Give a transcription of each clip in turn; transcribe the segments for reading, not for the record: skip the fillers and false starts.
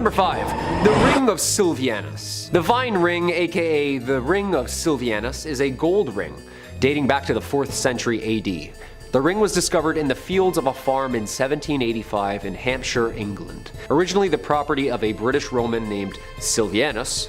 Number 5. The Ring of Sylvianus. The Vine Ring, aka the Ring of Sylvianus, is a gold ring dating back to the 4th century AD. The ring was discovered in the fields of a farm in 1785 in Hampshire, England. Originally the property of a British Roman named Sylvianus,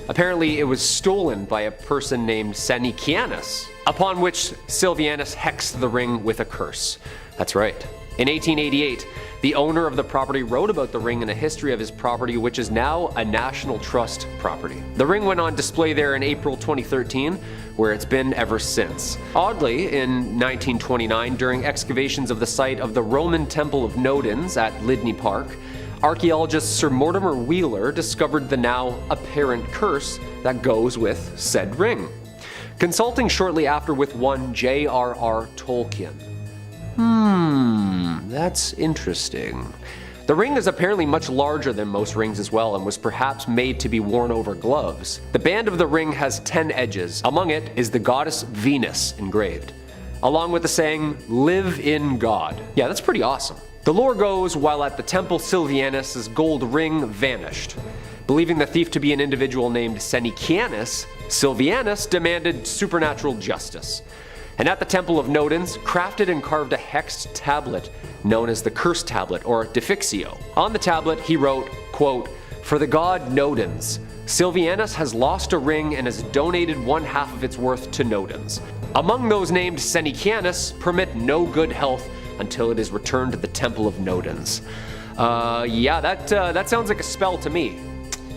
apparently it was stolen by a person named Sanicianus, upon which Sylvianus hexed the ring with a curse. That's right. In 1888, the owner of the property wrote about the ring in a history of his property, which is now a National Trust property. The ring went on display there in April 2013, where it's been ever since. Oddly, in 1929, during excavations of the site of the Roman Temple of Nodens at Lydney Park, archaeologist Sir Mortimer Wheeler discovered the now apparent curse that goes with said ring. Consulting shortly after with one J.R.R. Tolkien. That's interesting. The ring is apparently much larger than most rings as well, and was perhaps made to be worn over gloves. The band of the ring has 10 edges. Among it is the goddess Venus engraved, along with the saying, "Live in God." Yeah, that's pretty awesome. The lore goes, while at the temple, Sylvianus' gold ring vanished. Believing the thief to be an individual named Sanicianus, Sylvianus demanded supernatural justice. And at the Temple of Nodens, crafted and carved a hexed tablet known as the Curse Tablet, or Defixio. On the tablet, he wrote, quote, "For the god Nodens, Sylvianus has lost a ring and has donated 1/2 of its worth to Nodens. Among those named Sanicianus, permit no good health until it is returned to the Temple of Nodens." Yeah, that sounds like a spell to me.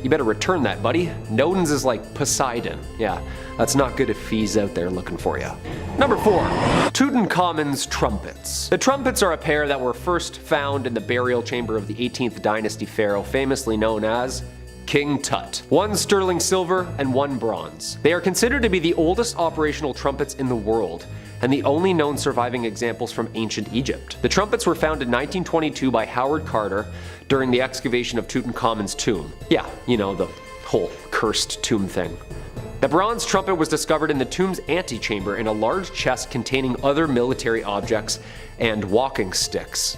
You better return that, buddy. Nodens is like Poseidon. Yeah, that's not good if he's out there looking for you. Number 4. Tutankhamun's Trumpets. The trumpets are a pair that were first found in the burial chamber of the 18th dynasty pharaoh, famously known as King Tut. One sterling silver and one bronze. They are considered to be the oldest operational trumpets in the world, and the only known surviving examples from ancient Egypt. The trumpets were found in 1922 by Howard Carter during the excavation of Tutankhamun's tomb. Yeah, you know, the whole cursed tomb thing. The bronze trumpet was discovered in the tomb's antechamber in a large chest containing other military objects and walking sticks.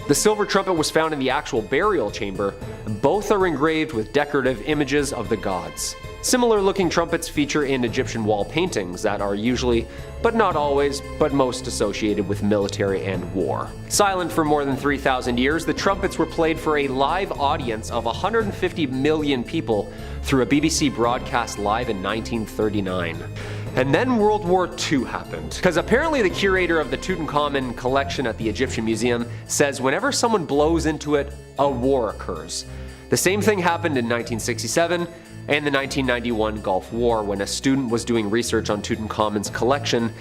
The silver trumpet was found in the actual burial chamber. Both are engraved with decorative images of the gods. Similar looking trumpets feature in Egyptian wall paintings that are usually, but not always, but most associated with military and war. Silent for more than 3,000 years, the trumpets were played for a live audience of 150 million people through a BBC broadcast live in 1939. And then World War II happened, because apparently the curator of the Tutankhamun collection at the Egyptian Museum says whenever someone blows into it, a war occurs. The same thing happened in 1967 and the 1991 Gulf War, when a student was doing research on Tutankhamun's collection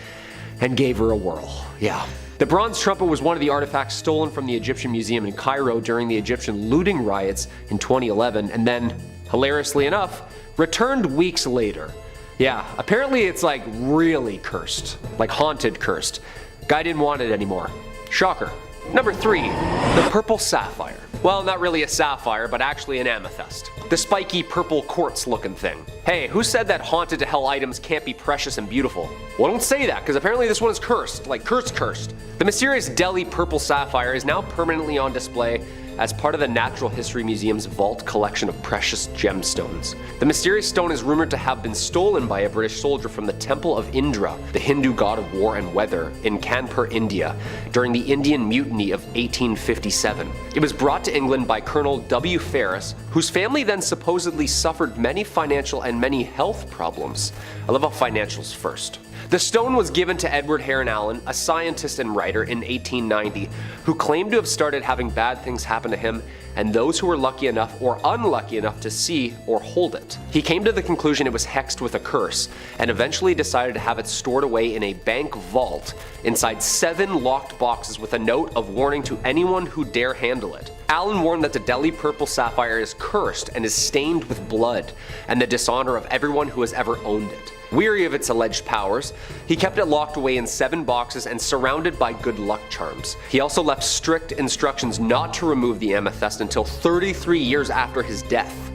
and gave her a whirl. Yeah. The bronze trumpet was one of the artifacts stolen from the Egyptian Museum in Cairo during the Egyptian looting riots in 2011, and then, hilariously enough, returned weeks later. Yeah, apparently it's like really cursed, like haunted cursed. Guy didn't want it anymore. Shocker. Number 3, the Purple Sapphire. Well, not really a sapphire, but actually an amethyst. The spiky purple quartz looking thing. Hey, who said that haunted to hell items can't be precious and beautiful? Well, don't say that, because apparently this one is cursed, like cursed. The mysterious Delhi Purple Sapphire is now permanently on display as part of the Natural History Museum's vault collection of precious gemstones. The mysterious stone is rumored to have been stolen by a British soldier from the Temple of Indra, the Hindu god of war and weather, in Kanpur, India, during the Indian Mutiny of 1857. It was brought to England by Colonel W. Ferris, whose family then supposedly suffered many financial and many health problems. I love how financials first. The stone was given to Edward Heron Allen, a scientist and writer, in 1890, who claimed to have started having bad things happen to him and those who were lucky enough or unlucky enough to see or hold it. He came to the conclusion it was hexed with a curse, and eventually decided to have it stored away in a bank vault inside 7 locked boxes with a note of warning to anyone who dare handle it. Allen warned that the Delhi Purple Sapphire is cursed and is stained with blood and the dishonor of everyone who has ever owned it. Weary of its alleged powers, he kept it locked away in 7 boxes and surrounded by good luck charms. He also left strict instructions not to remove the amethyst until 33 years after his death.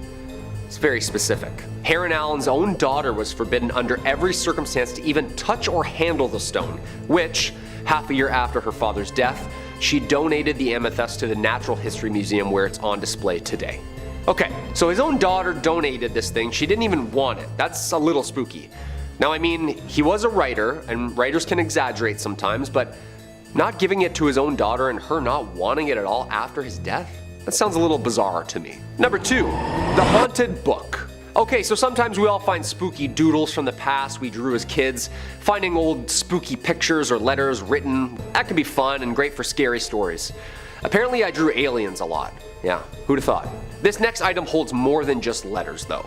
It's very specific. Heron Allen's own daughter was forbidden under every circumstance to even touch or handle the stone, which, half a year after her father's death, she donated the amethyst to the Natural History Museum, where it's on display today. Okay, so his own daughter donated this thing. She didn't even want it. That's a little spooky. Now, I mean, he was a writer, and writers can exaggerate sometimes, but not giving it to his own daughter and her not wanting it at all after his death? That sounds a little bizarre to me. Number 2, the haunted book. Okay, so sometimes we all find spooky doodles from the past we drew as kids. Finding old spooky pictures or letters written, that can be fun and great for scary stories. Apparently I drew aliens a lot. Yeah, who'd have thought? This next item holds more than just letters though.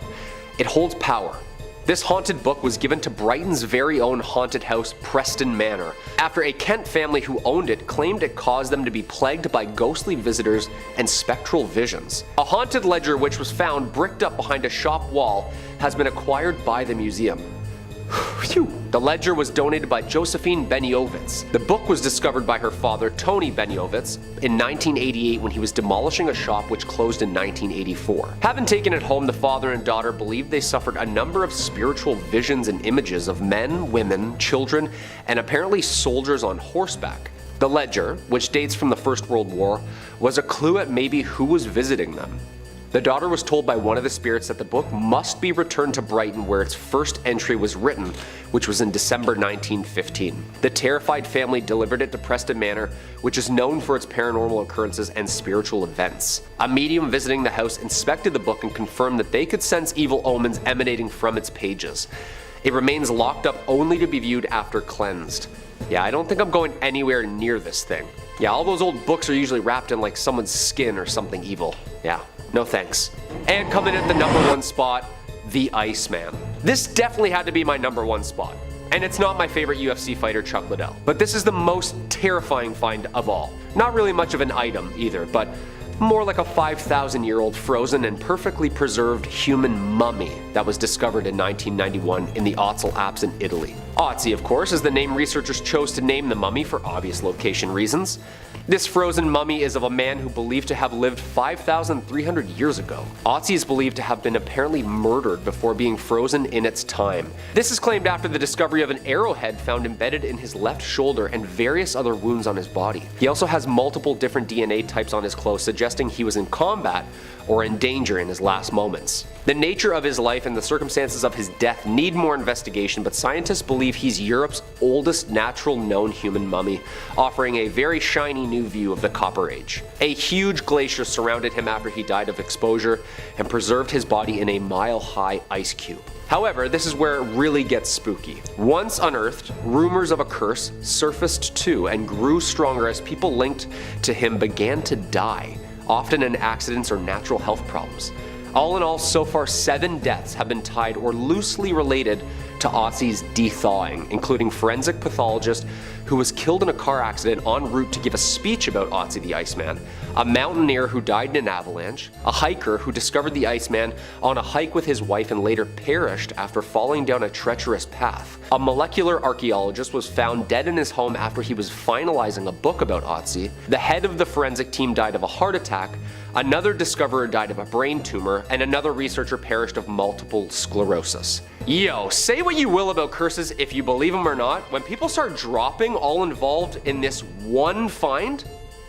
It holds power. This haunted book was given to Brighton's very own haunted house, Preston Manor, after a Kent family who owned it claimed it caused them to be plagued by ghostly visitors and spectral visions. A haunted ledger which was found bricked up behind a shop wall has been acquired by the museum. Phew. The ledger was donated by Josephine Beniovitz. The book was discovered by her father, Tony Beniovitz, in 1988 when he was demolishing a shop which closed in 1984. Having taken it home, the father and daughter believed they suffered a number of spiritual visions and images of men, women, children, and apparently soldiers on horseback. The ledger, which dates from the First World War, was a clue at maybe who was visiting them. The daughter was told by one of the spirits that the book must be returned to Brighton where its first entry was written, which was in December 1915. The terrified family delivered it to Preston Manor, which is known for its paranormal occurrences and spiritual events. A medium visiting the house inspected the book and confirmed that they could sense evil omens emanating from its pages. It remains locked up only to be viewed after cleansed. Yeah, I don't think I'm going anywhere near this thing. Yeah, all those old books are usually wrapped in like someone's skin or something evil. Yeah. No thanks. And coming in at the number 1 spot, the Iceman. This definitely had to be my number 1 spot. And it's not my favorite UFC fighter, Chuck Liddell. But this is the most terrifying find of all. Not really much of an item either, but more like a 5,000-year-old frozen and perfectly preserved human mummy that was discovered in 1991 in the Otzal Alps in Italy. Otzi, of course, is the name researchers chose to name the mummy for obvious location reasons. This frozen mummy is of a man who believed to have lived 5,300 years ago. Otzi is believed to have been apparently murdered before being frozen in its time. This is claimed after the discovery of an arrowhead found embedded in his left shoulder and various other wounds on his body. He also has multiple different DNA types on his clothes, suggesting he was in combat or in danger in his last moments. The nature of his life and the circumstances of his death need more investigation, but scientists believe he's Europe's oldest natural known human mummy, offering a very shiny new view of the Copper Age. A huge glacier surrounded him after he died of exposure and preserved his body in a mile-high ice cube. However, this is where it really gets spooky. Once unearthed, rumors of a curse surfaced too and grew stronger as people linked to him began to die, often in accidents or natural health problems. All in all, so far 7 deaths have been tied or loosely related to Otzi's de-thawing, including forensic pathologist who was killed in a car accident en route to give a speech about Otzi the Iceman, a mountaineer who died in an avalanche, a hiker who discovered the Iceman on a hike with his wife and later perished after falling down a treacherous path. A molecular archaeologist was found dead in his home after he was finalizing a book about Otzi. The head of the forensic team died of a heart attack, another discoverer died of a brain tumor, and another researcher perished of multiple sclerosis. Yo, say what you will about curses if you believe them or not, when people start dropping all involved in this one find,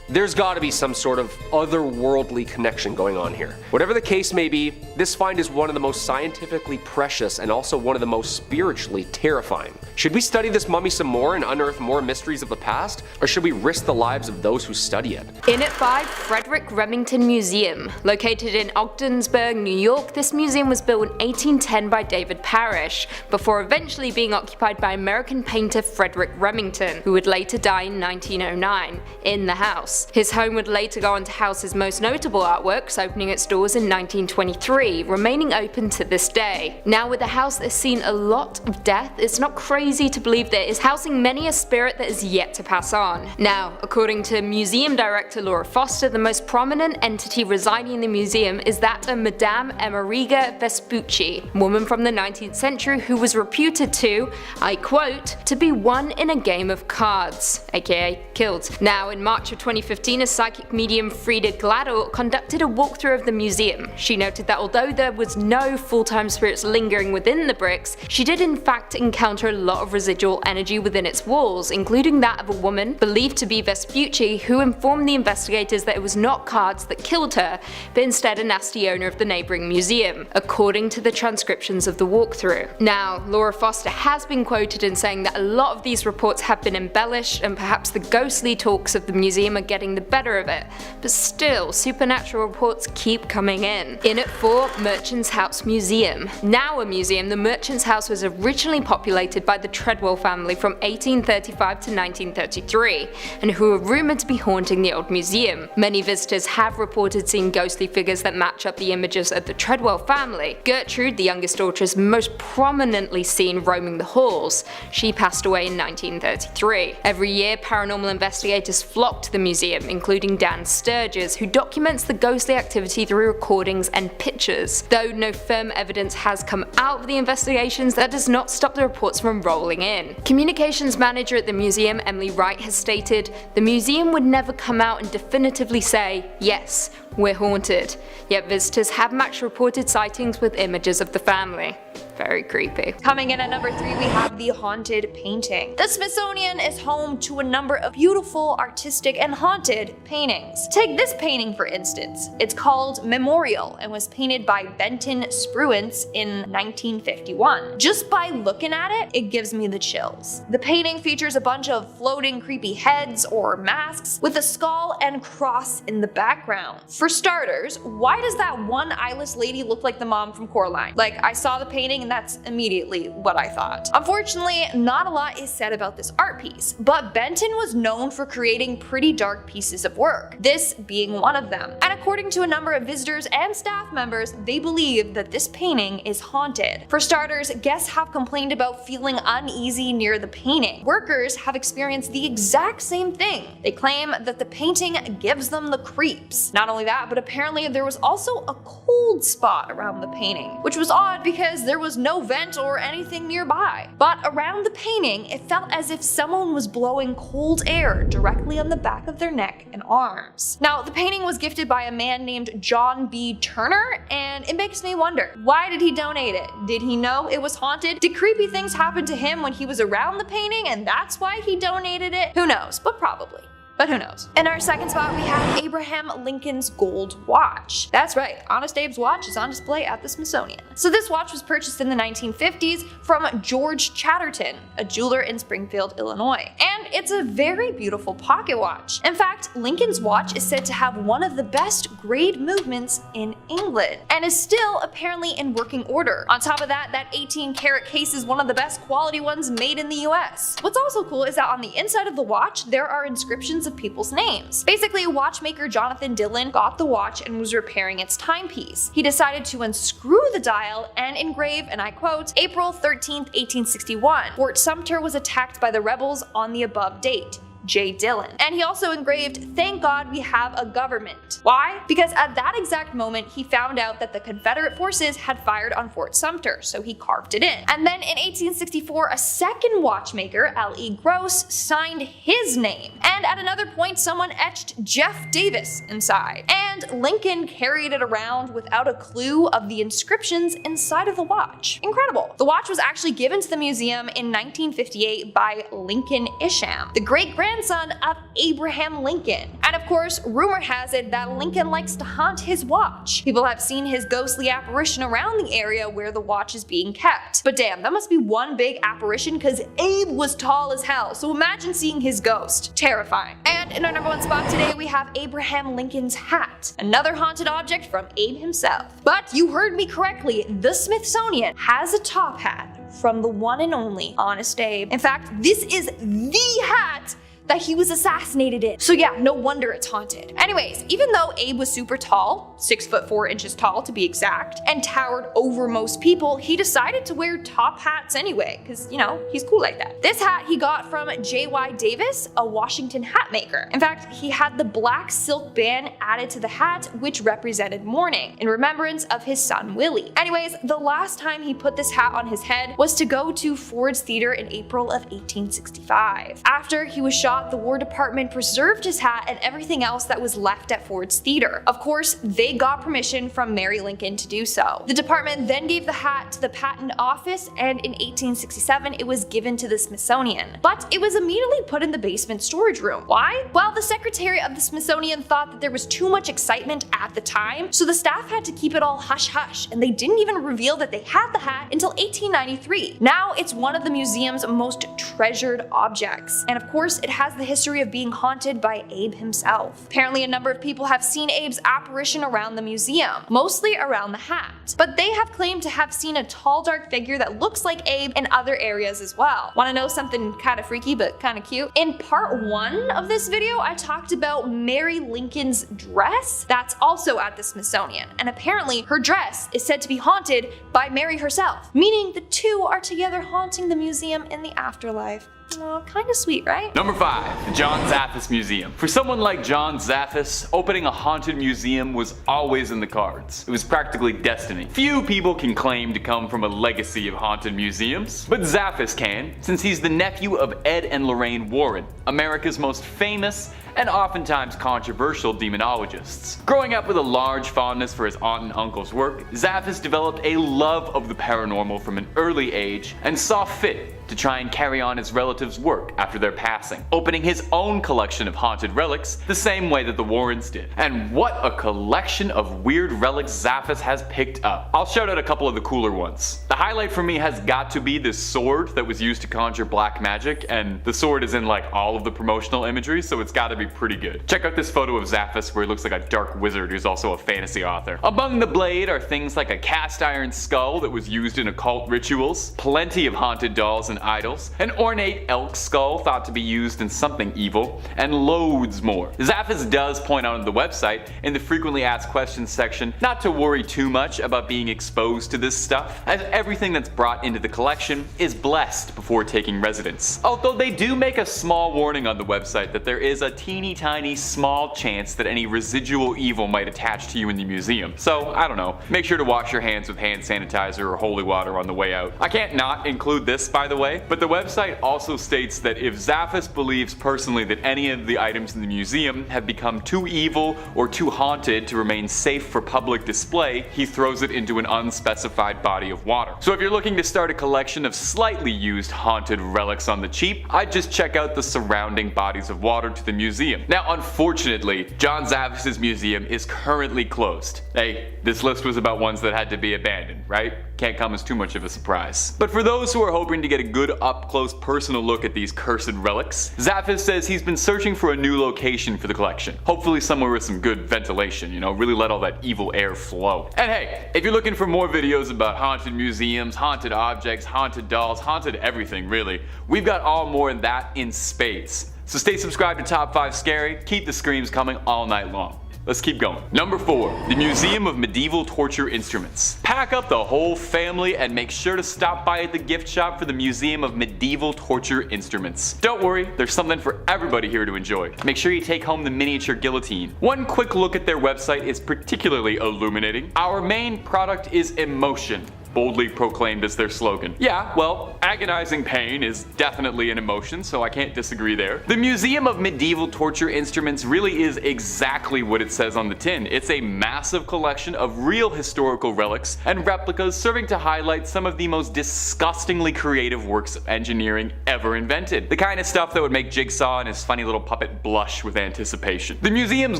there's gotta be some sort of otherworldly connection going on here. Whatever the case may be, this find is one of the most scientifically precious and also one of the most spiritually terrifying. Should we study this mummy some more and unearth more mysteries of the past, or should we risk the lives of those who study it? In at 5, Frederick Remington Museum. Located in Ogdensburg, New York, this museum was built in 1810 by David Parrish, before eventually being occupied by American painter Frederick Remington, who would later die in 1909, in the house. His home would later go on to house his most notable artworks, opening its doors in 1923, remaining open to this day. Now, with a house that's seen a lot of death, it's not crazy to believe that it is housing many a spirit that is yet to pass on. Now, according to museum director Laura Foster, the most prominent entity residing in the museum is that of Madame Ameriga Vespucci, a woman from the 19th century who was reputed to, I quote, to be won in a game of cards, aka killed. Now, in March of 2015, 2015, a psychic medium, Frida Gladel, conducted a walkthrough of the museum. She noted that although there was no full-time spirits lingering within the bricks, she did in fact encounter a lot of residual energy within its walls, including that of a woman believed to be Vespucci, who informed the investigators that it was not cards that killed her, but instead a nasty owner of the neighbouring museum, according to the transcriptions of the walkthrough. Now, Laura Foster has been quoted in saying that a lot of these reports have been embellished and perhaps the ghostly talks of the museum are getting the better of it, but still, supernatural reports keep coming in. In at 4, Merchant's House Museum. Now a museum, the Merchant's House was originally populated by the Treadwell family from 1835 to 1933, and who are rumoured to be haunting the old museum. Many visitors have reported seeing ghostly figures that match up the images of the Treadwell family. Gertrude, the youngest daughter, is most prominently seen roaming the halls. She passed away in 1933. Every year, paranormal investigators flock to the museum, including Dan Sturges, who documents the ghostly activity through recordings and pictures. Though no firm evidence has come out of the investigations, that does not stop the reports from rolling in. Communications manager at the museum, Emily Wright, has stated, "The museum would never come out and definitively say, yes, we're haunted. Yet visitors have matched reported sightings with images of the family." Very creepy. Coming in at number 3, we have the haunted painting. The Smithsonian is home to a number of beautiful, artistic, and haunted paintings. Take this painting for instance. It's called Memorial and was painted by Benton Spruance in 1951. Just by looking at it, it gives me the chills. The painting features a bunch of floating creepy heads or masks with a skull and cross in the background. For starters, why does that one eyeless lady look like the mom from Coraline? Like, I saw the painting and that's immediately what I thought. Unfortunately, not a lot is said about this art piece, but Benton was known for creating pretty dark pieces of work, this being one of them. And according to a number of visitors and staff members, they believe that this painting is haunted. For starters, guests have complained about feeling uneasy near the painting. Workers have experienced the exact same thing. They claim that the painting gives them the creeps. Not only that, but apparently there was also a cold spot around the painting, which was odd because there was no vent or anything nearby. But around the painting, it felt as if someone was blowing cold air directly on the back of their neck and arms. Now, the painting was gifted by a man named John B. Turner, and it makes me wonder, why did he donate it? Did he know it was haunted? Did creepy things happen to him when he was around the painting and that's why he donated it? Who knows, but probably. But who knows? In our second spot, we have Abraham Lincoln's gold watch. That's right, Honest Abe's watch is on display at the Smithsonian. So this watch was purchased in the 1950s from George Chatterton, a jeweler in Springfield, Illinois. And it's a very beautiful pocket watch. In fact, Lincoln's watch is said to have one of the best grade movements in England, and is still apparently in working order. On top of that, that 18-karat case is one of the best quality ones made in the US. What's also cool is that on the inside of the watch, there are inscriptions of people's names. Basically, watchmaker Jonathan Dillon got the watch and was repairing its timepiece. He decided to unscrew the dial and engrave, and I quote, April 13th, 1861. Fort Sumter was attacked by the rebels on the above date. J. Dillon. And he also engraved, "Thank God we have a government." Why? Because at that exact moment, he found out that the Confederate forces had fired on Fort Sumter, so he carved it in. And then in 1864, a second watchmaker, L.E. Gross, signed his name. And at another point, someone etched Jeff Davis inside. And Lincoln carried it around without a clue of the inscriptions inside of the watch. Incredible. The watch was actually given to the museum in 1958 by Lincoln Isham, the great-grandson of Abraham Lincoln. And of course, rumor has it that Lincoln likes to haunt his watch. People have seen his ghostly apparition around the area where the watch is being kept. But damn, that must be one big apparition because Abe was tall as hell, so imagine seeing his ghost. Terrifying. And in our number 1 spot today, we have Abraham Lincoln's hat, another haunted object from Abe himself. But you heard me correctly, the Smithsonian has a top hat from the one and only Honest Abe. In fact, this is the hat that he was assassinated in. So yeah, no wonder it's haunted. Anyways, even though Abe was super tall, 6'4" tall to be exact, and towered over most people, he decided to wear top hats anyway, because, you know, he's cool like that. This hat he got from J.Y. Davis, a Washington hat maker. In fact, he had the black silk band added to the hat, which represented mourning, in remembrance of his son Willie. Anyways, the last time he put this hat on his head was to go to Ford's Theater in April of 1865. After he was shot thought the War Department preserved his hat and everything else that was left at Ford's Theater. Of course, they got permission from Mary Lincoln to do so. The department then gave the hat to the Patent Office, and in 1867 it was given to the Smithsonian. But it was immediately put in the basement storage room. Why? Well, the secretary of the Smithsonian thought that there was too much excitement at the time, so the staff had to keep it all hush-hush, and they didn't even reveal that they had the hat until 1893. Now it's one of the museum's most treasured objects, and of course it has the history of being haunted by Abe himself. Apparently a number of people have seen Abe's apparition around the museum, mostly around the hat, but they have claimed to have seen a tall dark figure that looks like Abe in other areas as well. Want to know something kind of freaky but kind of cute? In part 1 of this video I talked about Mary Lincoln's dress that's also at the Smithsonian, and apparently her dress is said to be haunted by Mary herself, meaning the two are together haunting the museum in the afterlife. Well, kinda sweet, right? Number 5. The John Zapath Museum. For someone like John Zapath, opening a haunted museum was always in the cards. It was practically destiny. Few people can claim to come from a legacy of haunted museums, but Zapath can, since he's the nephew of Ed and Lorraine Warren, America's most famous and oftentimes controversial demonologists. Growing up with a large fondness for his aunt and uncle's work, Zapath developed a love of the paranormal from an early age and saw fit to try and carry on his relatives' work after their passing, opening his own collection of haunted relics the same way that the Warrens did. And what a collection of weird relics Zapath has picked up. I'll shout out a couple of the cooler ones. The highlight for me has got to be this sword that was used to conjure black magic, and the sword is in like all of the promotional imagery, so it's gotta be pretty good. Check out this photo of Zapath where he looks like a dark wizard who's also a fantasy author. Among the blade are things like a cast iron skull that was used in occult rituals, plenty of haunted dolls and idols, an ornate elk skull thought to be used in something evil, and loads more. Zapath does point out on the website in the frequently asked questions section not to worry too much about being exposed to this stuff, as everything that's brought into the collection is blessed before taking residence. Although they do make a small warning on the website that there is a teeny tiny small chance that any residual evil might attach to you in the museum. So I don't know, make sure to wash your hands with hand sanitizer or holy water on the way out. I can't not include this, by the way, but the website also states that if Zapath believes personally that any of the items in the museum have become too evil or too haunted to remain safe for public display, he throws it into an unspecified body of water. So if you're looking to start a collection of slightly used haunted relics on the cheap, I'd just check out the surrounding bodies of water to the museum. Now unfortunately, John Zapath's museum is currently closed. Hey, this list was about ones that had to be abandoned, right? Can't come as too much of a surprise. But for those who are hoping to get a good up-close personal look at these cursed relics, Zapath says he's been searching for a new location for the collection. Hopefully somewhere with some good ventilation, you know, really let all that evil air flow. And hey, if you're looking for more videos about haunted museums, haunted objects, haunted dolls, haunted everything really, we've got all more of that in spades. So stay subscribed to Top 5 Scary, keep the screams coming all night long. Let's keep going. Number 4. The Museum of Medieval Torture Instruments. Pack up the whole family and make sure to stop by at the gift shop for the Museum of Medieval Torture Instruments. Don't worry, there's something for everybody here to enjoy. Make sure you take home the miniature guillotine. One quick look at their website is particularly illuminating. Our main product is emotion, boldly proclaimed as their slogan. Yeah, well, agonizing pain is definitely an emotion, so I can't disagree there. The Museum of Medieval Torture Instruments really is exactly what it says on the tin. It's a massive collection of real historical relics and replicas serving to highlight some of the most disgustingly creative works of engineering ever invented. The kind of stuff that would make Jigsaw and his funny little puppet blush with anticipation. The museum's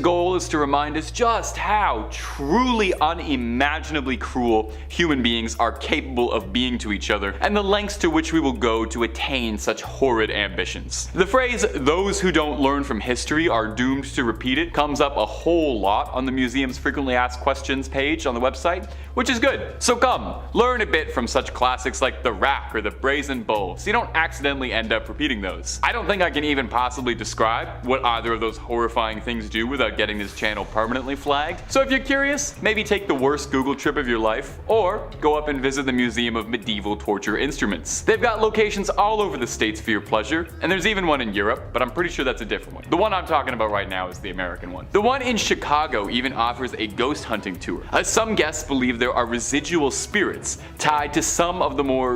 goal is to remind us just how truly unimaginably cruel human beings are capable of being to each other, and the lengths to which we will go to attain such horrid ambitions. The phrase, "those who don't learn from history are doomed to repeat it," comes up a whole lot on the museum's frequently asked questions page on the website, which is good. So come, learn a bit from such classics like the rack or the brazen bull, so you don't accidentally end up repeating those. I don't think I can even possibly describe what either of those horrifying things do without getting this channel permanently flagged. So if you're curious, maybe take the worst Google trip of your life, or go up and visit the Museum of Medieval Torture Instruments. They've got locations all over the states for your pleasure, and there's even one in Europe, but I'm pretty sure that's a different one. The one I'm talking about right now is the American one. The one in Chicago even offers a ghost hunting tour, as some guests believe there are residual spirits tied to some of the more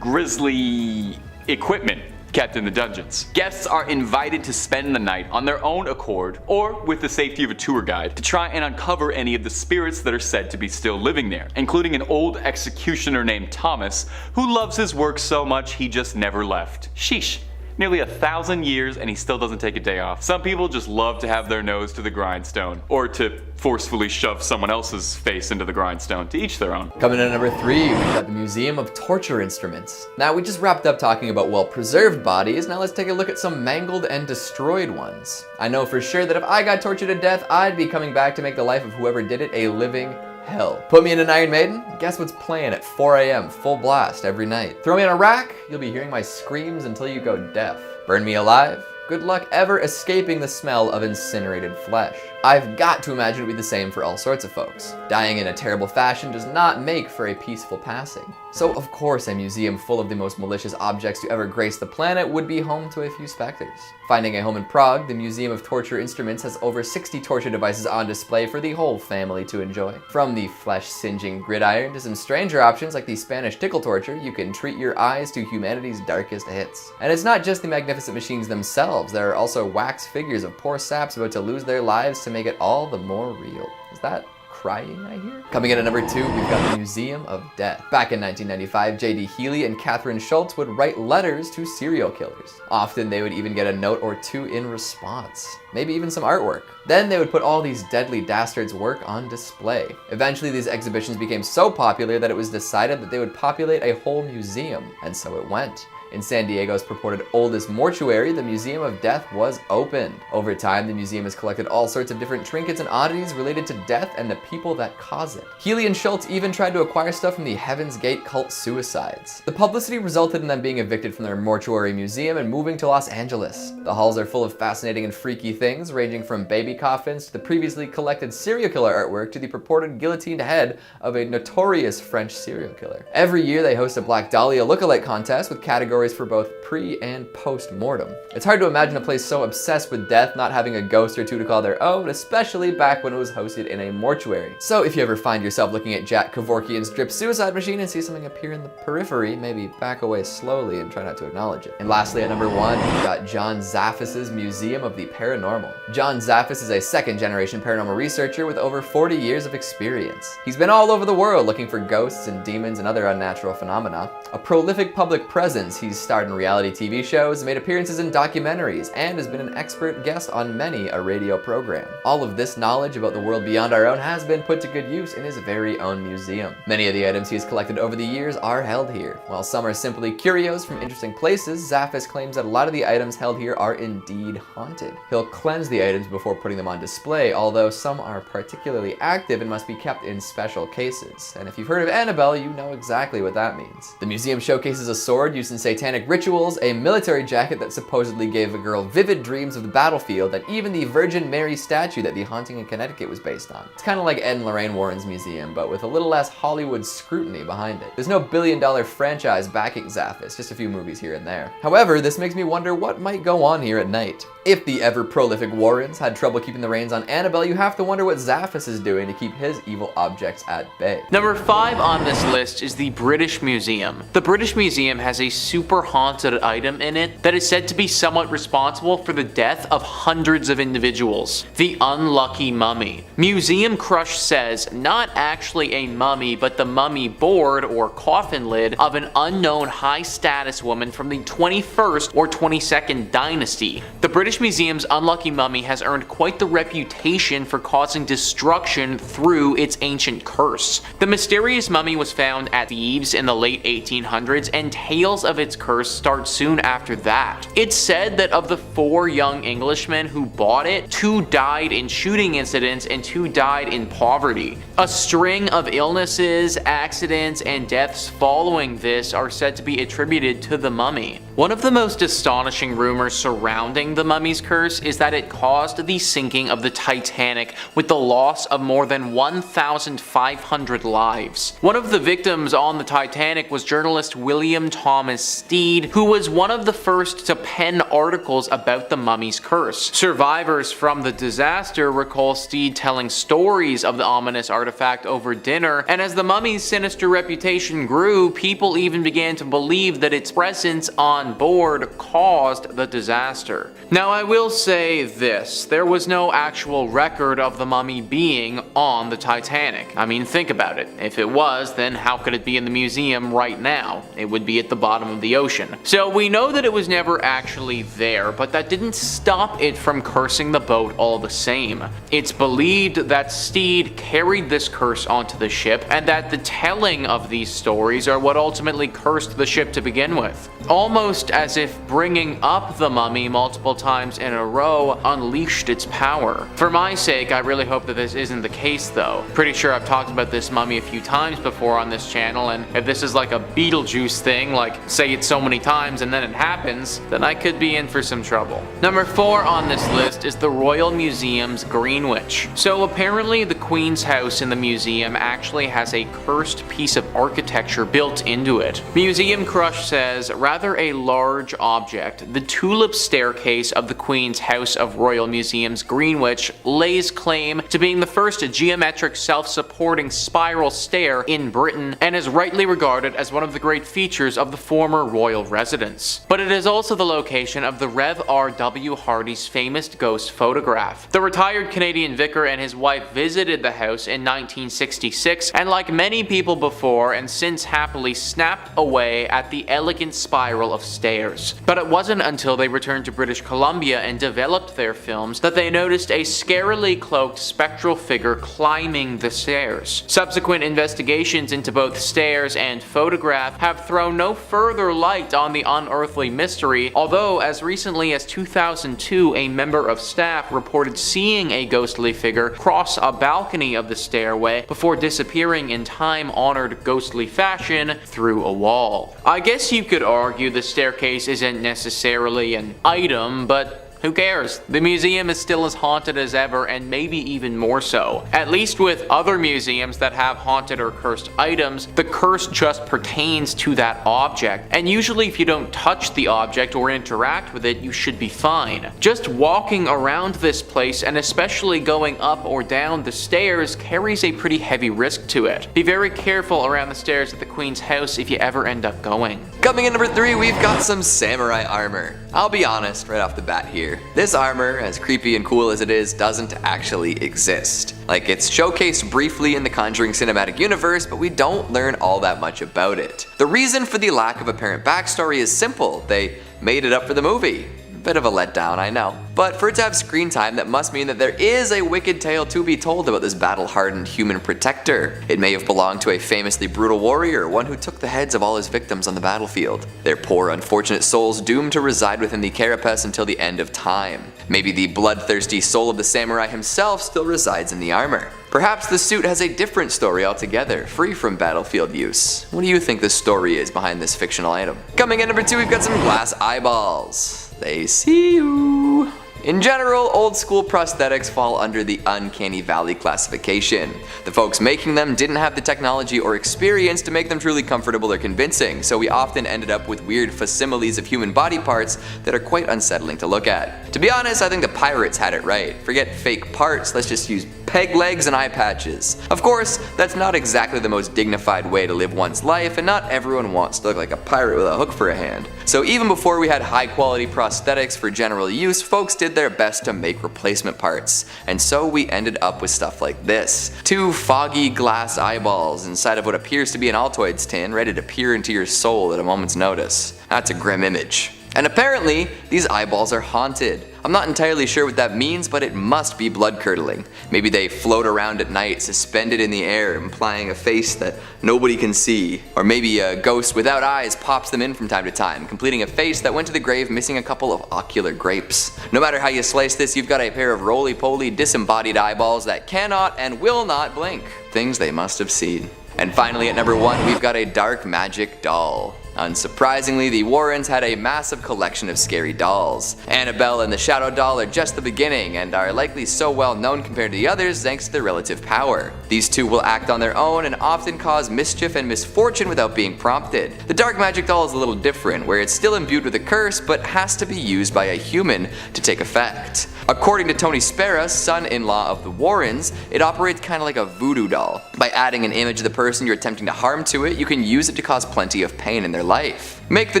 grisly equipment kept in the dungeons. Guests are invited to spend the night on their own accord or with the safety of a tour guide to try and uncover any of the spirits that are said to be still living there, including an old executioner named Thomas who loves his work so much he just never left. Sheesh. Nearly 1,000 years and he still doesn't take a day off. Some people just love to have their nose to the grindstone, or to forcefully shove someone else's face into the grindstone. To each their own. Coming in at number 3, we've got the Museum of Torture Instruments. Now, we just wrapped up talking about well-preserved bodies, now let's take a look at some mangled and destroyed ones. I know for sure that if I got tortured to death, I'd be coming back to make the life of whoever did it a living hell. Put me in an Iron Maiden, guess what's playing at 4 AM, full blast every night. Throw me in a rack, you'll be hearing my screams until you go deaf. Burn me alive, good luck ever escaping the smell of incinerated flesh. I've got to imagine it would be the same for all sorts of folks. Dying in a terrible fashion does not make for a peaceful passing. So of course a museum full of the most malicious objects to ever grace the planet would be home to a few specters. Finding a home in Prague, the Museum of Torture Instruments has over 60 torture devices on display for the whole family to enjoy. From the flesh-singeing gridiron to some stranger options like the Spanish tickle torture, you can treat your eyes to humanity's darkest hits. And it's not just the magnificent machines themselves, there are also wax figures of poor saps about to lose their lives to make it all the more real. Is that crying, I hear? Coming in at number 2, we've got the Museum of Death. Back in 1995, J.D. Healy and Catherine Schultz would write letters to serial killers. Often they would even get a note or two in response, maybe even some artwork. Then they would put all these deadly dastards' work on display. Eventually these exhibitions became so popular that it was decided that they would populate a whole museum, and so it went. In San Diego's purported oldest mortuary, the Museum of Death was opened. Over time, the museum has collected all sorts of different trinkets and oddities related to death and the people that cause it. Healy and Schultz even tried to acquire stuff from the Heaven's Gate cult suicides. The publicity resulted in them being evicted from their mortuary museum and moving to Los Angeles. The halls are full of fascinating and freaky things, ranging from baby coffins to the previously collected serial killer artwork to the purported guillotined head of a notorious French serial killer. Every year they host a Black Dahlia lookalike contest with categories for both pre and post-mortem. It's hard to imagine a place so obsessed with death not having a ghost or two to call their own, especially back when it was hosted in a mortuary. So if you ever find yourself looking at Jack Kevorkian's drip suicide machine and see something appear in the periphery, maybe back away slowly and try not to acknowledge it. And lastly, at number 1, we've got John Zaphis' Museum of the Paranormal. John Zaphis is a second-generation paranormal researcher with over 40 years of experience. He's been all over the world looking for ghosts and demons and other unnatural phenomena. A prolific public presence, he's starred in reality TV shows, made appearances in documentaries, and has been an expert guest on many a radio program. All of this knowledge about the world beyond our own has been put to good use in his very own museum. Many of the items he has collected over the years are held here. While some are simply curios from interesting places, Zaphis claims that a lot of the items held here are indeed haunted. He'll cleanse the items before putting them on display, although some are particularly active and must be kept in special cases. And if you've heard of Annabelle, you know exactly what that means. The museum showcases a sword used in satanic rituals, a military jacket that supposedly gave a girl vivid dreams of the battlefield, and even the Virgin Mary statue that the haunting in Connecticut was based on. It's kind of like Ed and Lorraine Warren's museum, but with a little less Hollywood scrutiny behind it. There's no billion-dollar franchise backing Zaphis, just a few movies here and there. However, this makes me wonder what might go on here at night. If the ever-prolific Warrens had trouble keeping the reins on Annabelle, you have to wonder what Zaphis is doing to keep his evil objects at bay. Number 5 on this list is the British Museum. The British Museum has a super haunted item in it that is said to be somewhat responsible for the death of hundreds of individuals. The unlucky mummy. Museum Crush says not actually a mummy, but the mummy board or coffin lid of an unknown high-status woman from the 21st or 22nd dynasty. The British Museum's unlucky mummy has earned quite the reputation for causing destruction through its ancient curse. The mysterious mummy was found at Thebes in the late 1800s, and tales of its curse start soon after that. It's said that of the 4 young Englishmen who bought it, 2 died in shooting incidents and 2 died in poverty. A string of illnesses, accidents, and deaths following this are said to be attributed to the mummy. One of the most astonishing rumors surrounding the mummy's curse is that it caused the sinking of the Titanic with the loss of more than 1,500 lives. One of the victims on the Titanic was journalist William Thomas Steed, who was one of the first to pen articles about the mummy's curse. Survivors from the disaster recall Steed telling stories of the ominous artifact over dinner, and as the mummy's sinister reputation grew, people even began to believe that its presence on board caused the disaster. Now I will say this, there was no actual record of the mummy being on the Titanic. I mean, think about it. If it was, then how could it be in the museum right now? It would be at the bottom of the ocean. So we know that it was never actually there, but that didn't stop it from cursing the boat all the same. It's believed that Steed carried this curse onto the ship, and that the telling of these stories are what ultimately cursed the ship to begin with. Almost as if bringing up the mummy multiple times in a row unleashed its power. For my sake, I really hope that this isn't the case though. Pretty sure I've talked about this mummy a few times before on this channel, and if this is like a Beetlejuice thing, like say it so many times and then it happens, then I could be in for some trouble. Number 4 on this list is the Royal Museum's Green Witch. So apparently the Queen's house in the museum actually has a cursed piece of architecture built into it. Museum Crush says, rather a large object, the tulip staircase of the Queen's House of Royal Museum's Green Witch lays claim to being the first geometric self-supporting spiral stair in Britain, and is rightly regarded as one of the great features of the former royal residence. But it is also the location of the Rev R.W. Hardy's famous ghost photograph. The retired Canadian vicar and his wife visited the house in 1966, and like many people before and since happily snapped away at the elegant spiral of stairs. But it wasn't until they returned to British Columbia and developed their films that they noticed a scarily cloaked spectral figure climbing the stairs. Subsequent investigations into both stairs and photograph have thrown no further light on the unearthly mystery, although as recently as 2002 a member of staff reported seeing a ghostly figure cross a balcony of the stairway before disappearing in time-honored ghostly fashion through a wall. I guess you could argue the staircase isn't necessarily an item, but who cares? The museum is still as haunted as ever, and maybe even more so. At least with other museums that have haunted or cursed items, the curse just pertains to that object, and usually if you don't touch the object or interact with it, you should be fine. Just walking around this place, and especially going up or down the stairs, carries a pretty heavy risk to it. Be very careful around the stairs at the Queen's house if you ever end up going. Coming in number 3, we've got some samurai armor. I'll be honest right off the bat here. This armor, as creepy and cool as it is, doesn't actually exist. Like, it's showcased briefly in the Conjuring cinematic universe, but we don't learn all that much about it. The reason for the lack of apparent backstory is simple. They made it up for the movie. Bit of a letdown, I know. But for it to have screen time, that must mean that there is a wicked tale to be told about this battle-hardened human protector. It may have belonged to a famously brutal warrior, one who took the heads of all his victims on the battlefield. Their poor, unfortunate souls doomed to reside within the carapace until the end of time. Maybe the bloodthirsty soul of the samurai himself still resides in the armor. Perhaps the suit has a different story altogether, free from battlefield use. What do you think the story is behind this fictional item? Coming in number 2, we've got some glass eyeballs. They see you. In general, old school prosthetics fall under the uncanny valley classification. The folks making them didn't have the technology or experience to make them truly comfortable or convincing, so we often ended up with weird facsimiles of human body parts that are quite unsettling to look at. To be honest, I think the pirates had it right. Forget fake parts, let's just use peg legs and eye patches. Of course, that's not exactly the most dignified way to live one's life, and not everyone wants to look like a pirate with a hook for a hand. So even before we had high quality prosthetics for general use, folks did their best to make replacement parts. And so we ended up with stuff like this. 2 foggy glass eyeballs inside of what appears to be an Altoids tin, ready to peer into your soul at a moment's notice. That's a grim image. And apparently, these eyeballs are haunted. I'm not entirely sure what that means, but it must be blood-curdling. Maybe they float around at night, suspended in the air, implying a face that nobody can see. Or maybe a ghost without eyes pops them in from time to time, completing a face that went to the grave missing a couple of ocular grapes. No matter how you slice this, you've got a pair of roly-poly, disembodied eyeballs that cannot and will not blink. Things they must have seen. And finally at number 1, we've got a dark magic doll. Unsurprisingly, the Warrens had a massive collection of scary dolls. Annabelle and the Shadow Doll are just the beginning and are likely so well known compared to the others thanks to their relative power. These two will act on their own and often cause mischief and misfortune without being prompted. The Dark Magic Doll is a little different, where it's still imbued with a curse but has to be used by a human to take effect. According to Tony Spera, son-in-law of the Warrens, it operates kind of like a voodoo doll. By adding an image of the person you're attempting to harm to it, you can use it to cause plenty of pain in their life. Make the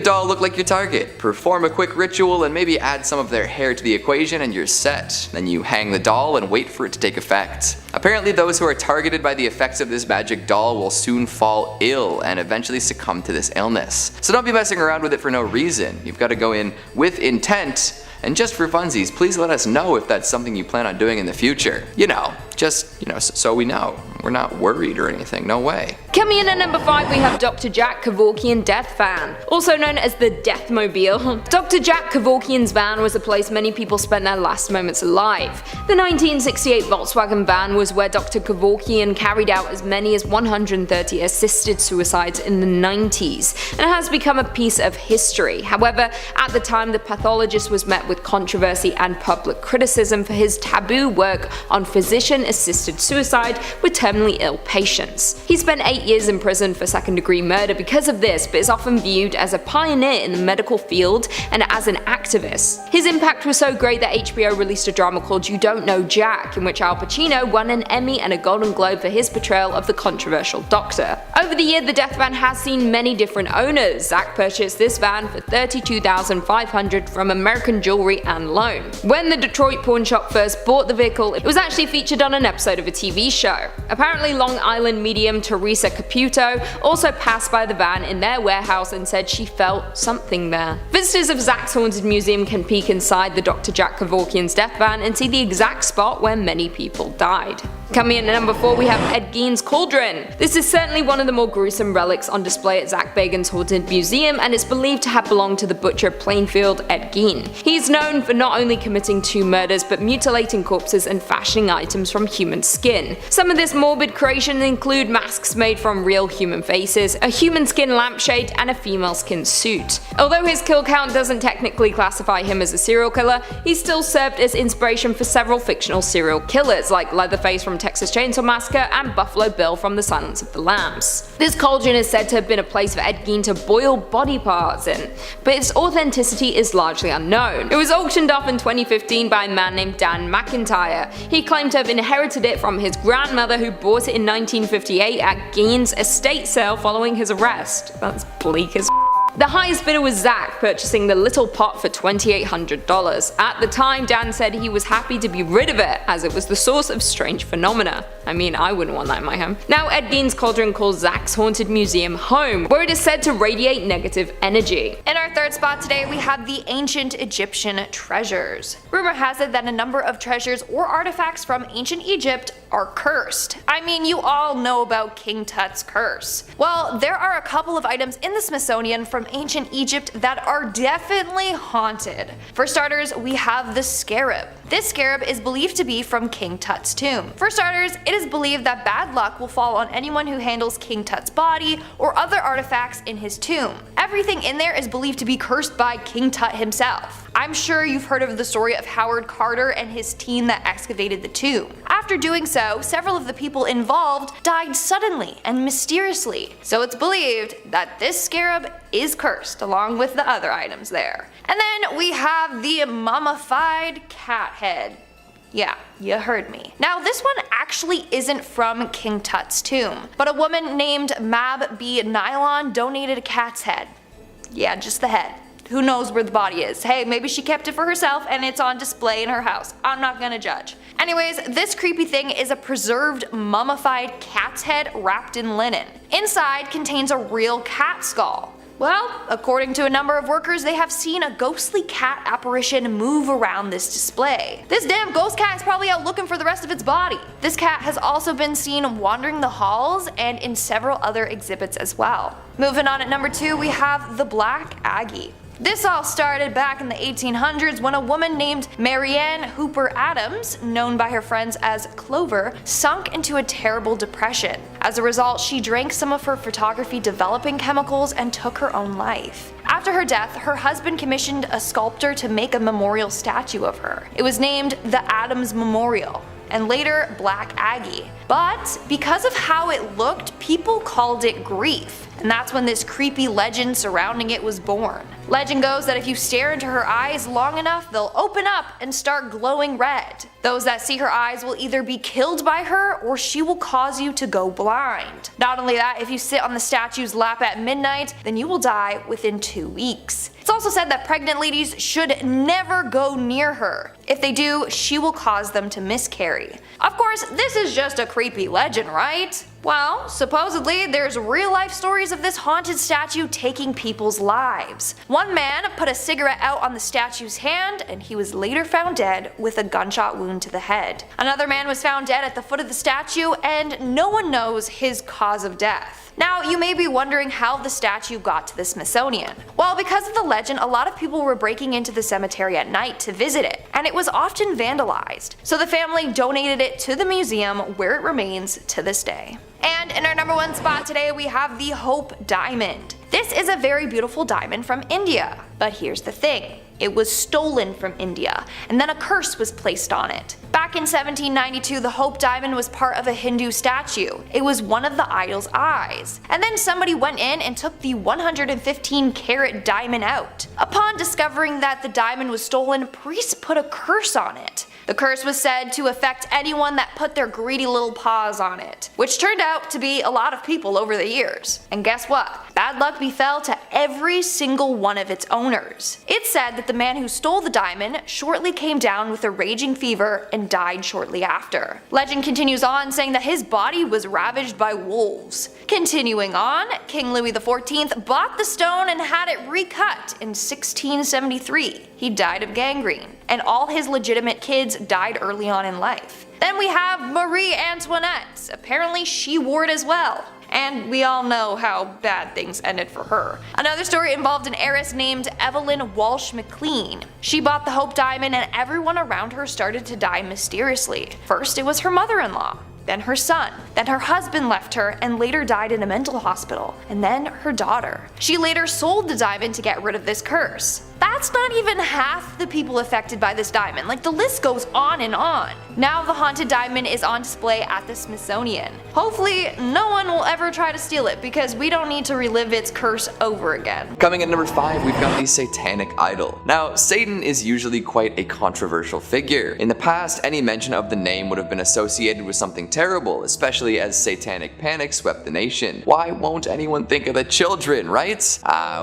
doll look like your target, perform a quick ritual, and maybe add some of their hair to the equation and you're set. Then you hang the doll and wait for it to take effect. Apparently those who are targeted by the effects of this magic doll will soon fall ill and eventually succumb to this illness. So don't be messing around with it for no reason. You've got to go in with intent. And just for funsies, please let us know if that's something you plan on doing in the future. So we know. We're not worried or anything, no way. Coming in at number 5 we have Dr. Jack Kevorkian Death Van, also known as the Deathmobile. Dr. Jack Kevorkian's van was a place many people spent their last moments alive. The 1968 Volkswagen van was where Dr. Kevorkian carried out as many as 130 assisted suicides in the 90s, and has become a piece of history. However, at the time the pathologist was met with controversy and public criticism for his taboo work on physician-assisted suicide with terminally ill patients. He spent 8 years in prison for second-degree murder because of this, but is often viewed as a pioneer in the medical field and as an activist. His impact was so great that HBO released a drama called You Don't Know Jack, in which Al Pacino won an Emmy and a Golden Globe for his portrayal of the controversial doctor. Over the year, the death van has seen many different owners. Zach purchased this van for $32,500 from American Jewelry and Loan. When the Detroit pawn shop first bought the vehicle, it was actually featured on an episode of a TV show. Apparently, Long Island medium Teresa Caputo also passed by the van in their warehouse and said she felt something there. Visitors of Zach's Haunted Museum can peek inside the Dr. Jack Kevorkian's death van and see the exact spot where many people died. Coming in at number 4 we have Ed Gein's Cauldron. This is certainly one of the more gruesome relics on display at Zach Bagans' Haunted Museum, and it's believed to have belonged to the butcher of Plainfield, Ed Gein. He's known for not only committing 2 murders but mutilating corpses and fashioning items from human skin. Some of this morbid creation include masks made from real human faces, a human skin lampshade, and a female skin suit. Although his kill count doesn't technically classify him as a serial killer, he still served as inspiration for several fictional serial killers like Leatherface from Texas Chainsaw Massacre and Buffalo Bill from The Silence of the Lambs. This cauldron is said to have been a place for Ed Gein to boil body parts in, but its authenticity is largely unknown. It was auctioned off in 2015 by a man named Dan McIntyre. He claimed to have inherited it from his grandmother, who bought it in 1958 at Gein's estate sale following his arrest. That's bleak as The highest bidder was Zach, purchasing the little pot for $2,800. At the time, Dan said he was happy to be rid of it, as it was the source of strange phenomena. I mean, I wouldn't want that in my home. Now, Ed Gein's Cauldron calls Zach's Haunted Museum home, where it is said to radiate negative energy. In our third spot today, we have the ancient Egyptian treasures. Rumor has it that a number of treasures or artifacts from ancient Egypt are cursed. I mean, you all know about King Tut's curse. Well, there are a couple of items in the Smithsonian from ancient Egypt that are definitely haunted. For starters, we have the scarab. This scarab is believed to be from King Tut's tomb. For starters, it is believed that bad luck will fall on anyone who handles King Tut's body or other artifacts in his tomb. Everything in there is believed to be cursed by King Tut himself. I'm sure you've heard of the story of Howard Carter and his team that excavated the tomb. After doing so, several of the people involved died suddenly and mysteriously, so it's believed that this scarab is cursed along with the other items there. And then we have the mummified cat head. Yeah, you heard me. Now, this one actually isn't from King Tut's tomb, but a woman named Mab B. Nylon donated a cat's head. Yeah, just the head. Who knows where the body is? Hey, maybe she kept it for herself and it's on display in her house. I'm not gonna judge. Anyways, this creepy thing is a preserved mummified cat's head wrapped in linen. Inside contains a real cat skull. Well, according to a number of workers, they have seen a ghostly cat apparition move around this display. This damn ghost cat is probably out looking for the rest of its body. This cat has also been seen wandering the halls and in several other exhibits as well. Moving on at number 2, we have the Black Aggie. This all started back in the 1800s when a woman named Marianne Hooper Adams, known by her friends as Clover, sunk into a terrible depression. As a result, she drank some of her photography developing chemicals and took her own life. After her death, her husband commissioned a sculptor to make a memorial statue of her. It was named the Adams Memorial, and later Black Aggie. But because of how it looked, people called it Grief, and that's when this creepy legend surrounding it was born. Legend goes that if you stare into her eyes long enough, they'll open up and start glowing red. Those that see her eyes will either be killed by her or she will cause you to go blind. Not only that, if you sit on the statue's lap at midnight, then you will die within 2 weeks. It's also said that pregnant ladies should never go near her. If they do, she will cause them to miscarry. Of course, this is just a creepy legend, right? Well, supposedly there's real life stories of this haunted statue taking people's lives. One man put a cigarette out on the statue's hand and he was later found dead with a gunshot wound to the head. Another man was found dead at the foot of the statue and no one knows his cause of death. Now, you may be wondering how the statue got to the Smithsonian. Well, because of the legend, a lot of people were breaking into the cemetery at night to visit it, and it was often vandalized. So the family donated it to the museum where it remains to this day. And in our number 1 spot today, we have the Hope Diamond. This is a very beautiful diamond from India, but here's the thing. It was stolen from India, and then a curse was placed on it. Back in 1792, the Hope Diamond was part of a Hindu statue. It was one of the idol's eyes. And then somebody went in and took the 115-carat diamond out. Upon discovering that the diamond was stolen, priests put a curse on it. The curse was said to affect anyone that put their greedy little paws on it, which turned out to be a lot of people over the years. And guess what? Bad luck befell to every single one of its owners. It's said that the man who stole the diamond shortly came down with a raging fever and died shortly after. Legend continues on saying that his body was ravaged by wolves. Continuing on, King Louis XIV bought the stone and had it recut in 1673. He died of gangrene, and all his legitimate kids died early on in life. Then we have Marie Antoinette. Apparently she wore it as well. And we all know how bad things ended for her. Another story involved an heiress named Evelyn Walsh McLean. She bought the Hope Diamond and everyone around her started to die mysteriously. First it was her mother-in-law, then her son, then her husband left her and later died in a mental hospital, and then her daughter. She later sold the diamond to get rid of this curse. That's not even half the people affected by this diamond, like the list goes on and on. Now the haunted diamond is on display at the Smithsonian. Hopefully no one will ever try to steal it because we don't need to relive its curse over again. Coming at number 5, we've got the Satanic Idol. Now, Satan is usually quite a controversial figure. In the past, any mention of the name would have been associated with something terrible, especially as satanic panic swept the nation. Why won't anyone think of the children, right?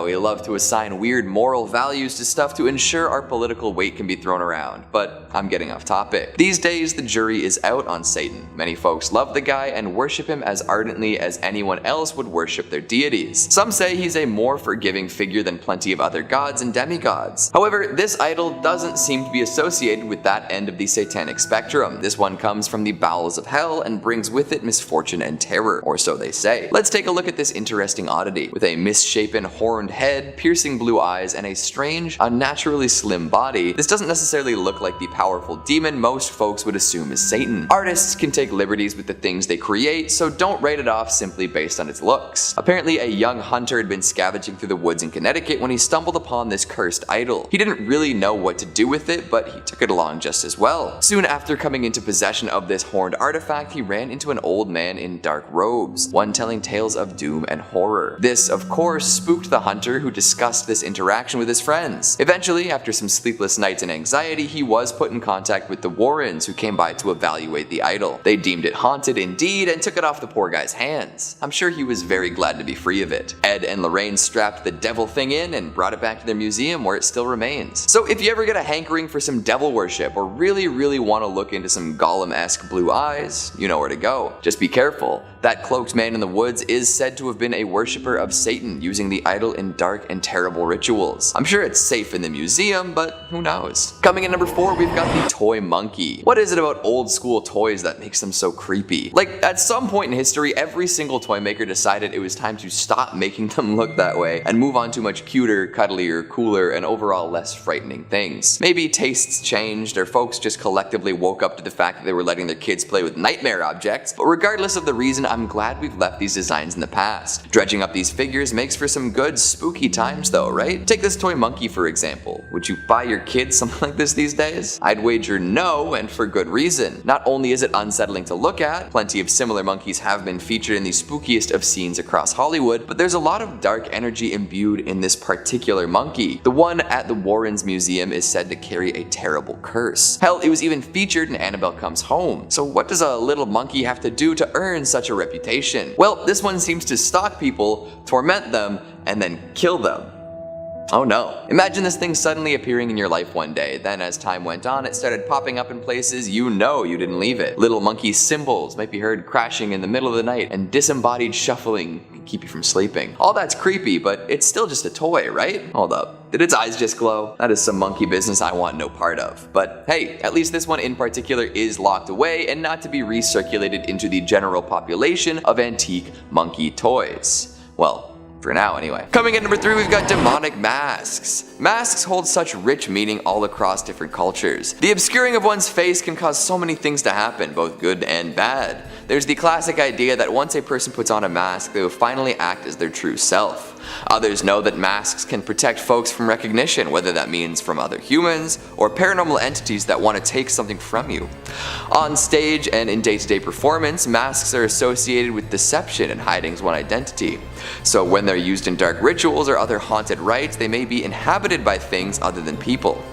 We love to assign weird moral values to stuff to ensure our political weight can be thrown around, but I'm getting off topic. These days, the jury is out on Satan. Many folks love the guy and worship him as ardently as anyone else would worship their deities. Some say he's a more forgiving figure than plenty of other gods and demigods. However, this idol doesn't seem to be associated with that end of the satanic spectrum. This one comes from the bowels of hell and brings with it misfortune and terror, or so they say. Let's take a look at this interesting oddity. With a misshapen horned head, piercing blue eyes, and a strange, unnaturally slim body, this doesn't necessarily look like the powerful demon most folks would assume is Satan. Artists can take liberties with the things they create, so don't write it off simply based on its looks. Apparently, a young hunter had been scavenging through the woods in Connecticut when he stumbled upon this cursed idol. He didn't really know what to do with it, but he took it along just as well. Soon after coming into possession of this horned artifact, he ran into an old man in dark robes, one telling tales of doom and horror. This, of course, spooked the hunter, who discussed this interaction with his friends. Eventually, after some sleepless nights and anxiety, he was put in contact with the Warrens, who came by to evaluate the idol. They deemed it haunted indeed and took it off the poor guy's hands. I'm sure he was very glad to be free of it. Ed and Lorraine strapped the devil thing in and brought it back to their museum where it still remains. So if you ever get a hankering for some devil worship or really want to look into some Gollum-esque blue eyes, you know where to go. Just be careful. That cloaked man in the woods is said to have been a worshipper of Satan, using the idol in dark and terrible rituals. I'm sure it's safe in the museum, but who knows? Coming in number 4, we've got the toy monkey. What is it about old school toys that makes them so creepy? Like, at some point in history, every single toy maker decided it was time to stop making them look that way and move on to much cuter, cuddlier, cooler, and overall less frightening things. Maybe tastes changed, or folks just collectively woke up to the fact that they were letting their kids play with nightmare objects, but regardless of the reason, I'm glad we've left these designs in the past. Dredging up these figures makes for some good spooky times though, right? Take this toy monkey for example. Would you buy your kids something like this these days? I'd wager no, and for good reason. Not only is it unsettling to look at, plenty of similar monkeys have been featured in the spookiest of scenes across Hollywood, but there's a lot of dark energy imbued in this particular monkey. The one at the Warrens Museum is said to carry a terrible curse. Hell, it was even featured in Annabelle Comes Home. So what does a little monkey have to do to earn such a reputation? Well, this one seems to stalk people, torment them, and then kill them. Oh no. Imagine this thing suddenly appearing in your life one day, then as time went on it started popping up in places you know you didn't leave it. Little monkey cymbals might be heard crashing in the middle of the night, and disembodied shuffling can keep you from sleeping. All that's creepy, but it's still just a toy, right? Hold up. Did its eyes just glow? That is some monkey business I want no part of. But hey, at least this one in particular is locked away and not to be recirculated into the general population of antique monkey toys. Well, for now anyway. Coming in number 3, we've got demonic masks. Masks hold such rich meaning all across different cultures. The obscuring of one's face can cause so many things to happen, both good and bad. There's the classic idea that once a person puts on a mask, they will finally act as their true self. Others know that masks can protect folks from recognition, whether that means from other humans or paranormal entities that want to take something from you. On stage and in day-to-day performance, masks are associated with deception and hiding one's identity. So when they're used in dark rituals or other haunted rites, they may be inhabited by things other than people.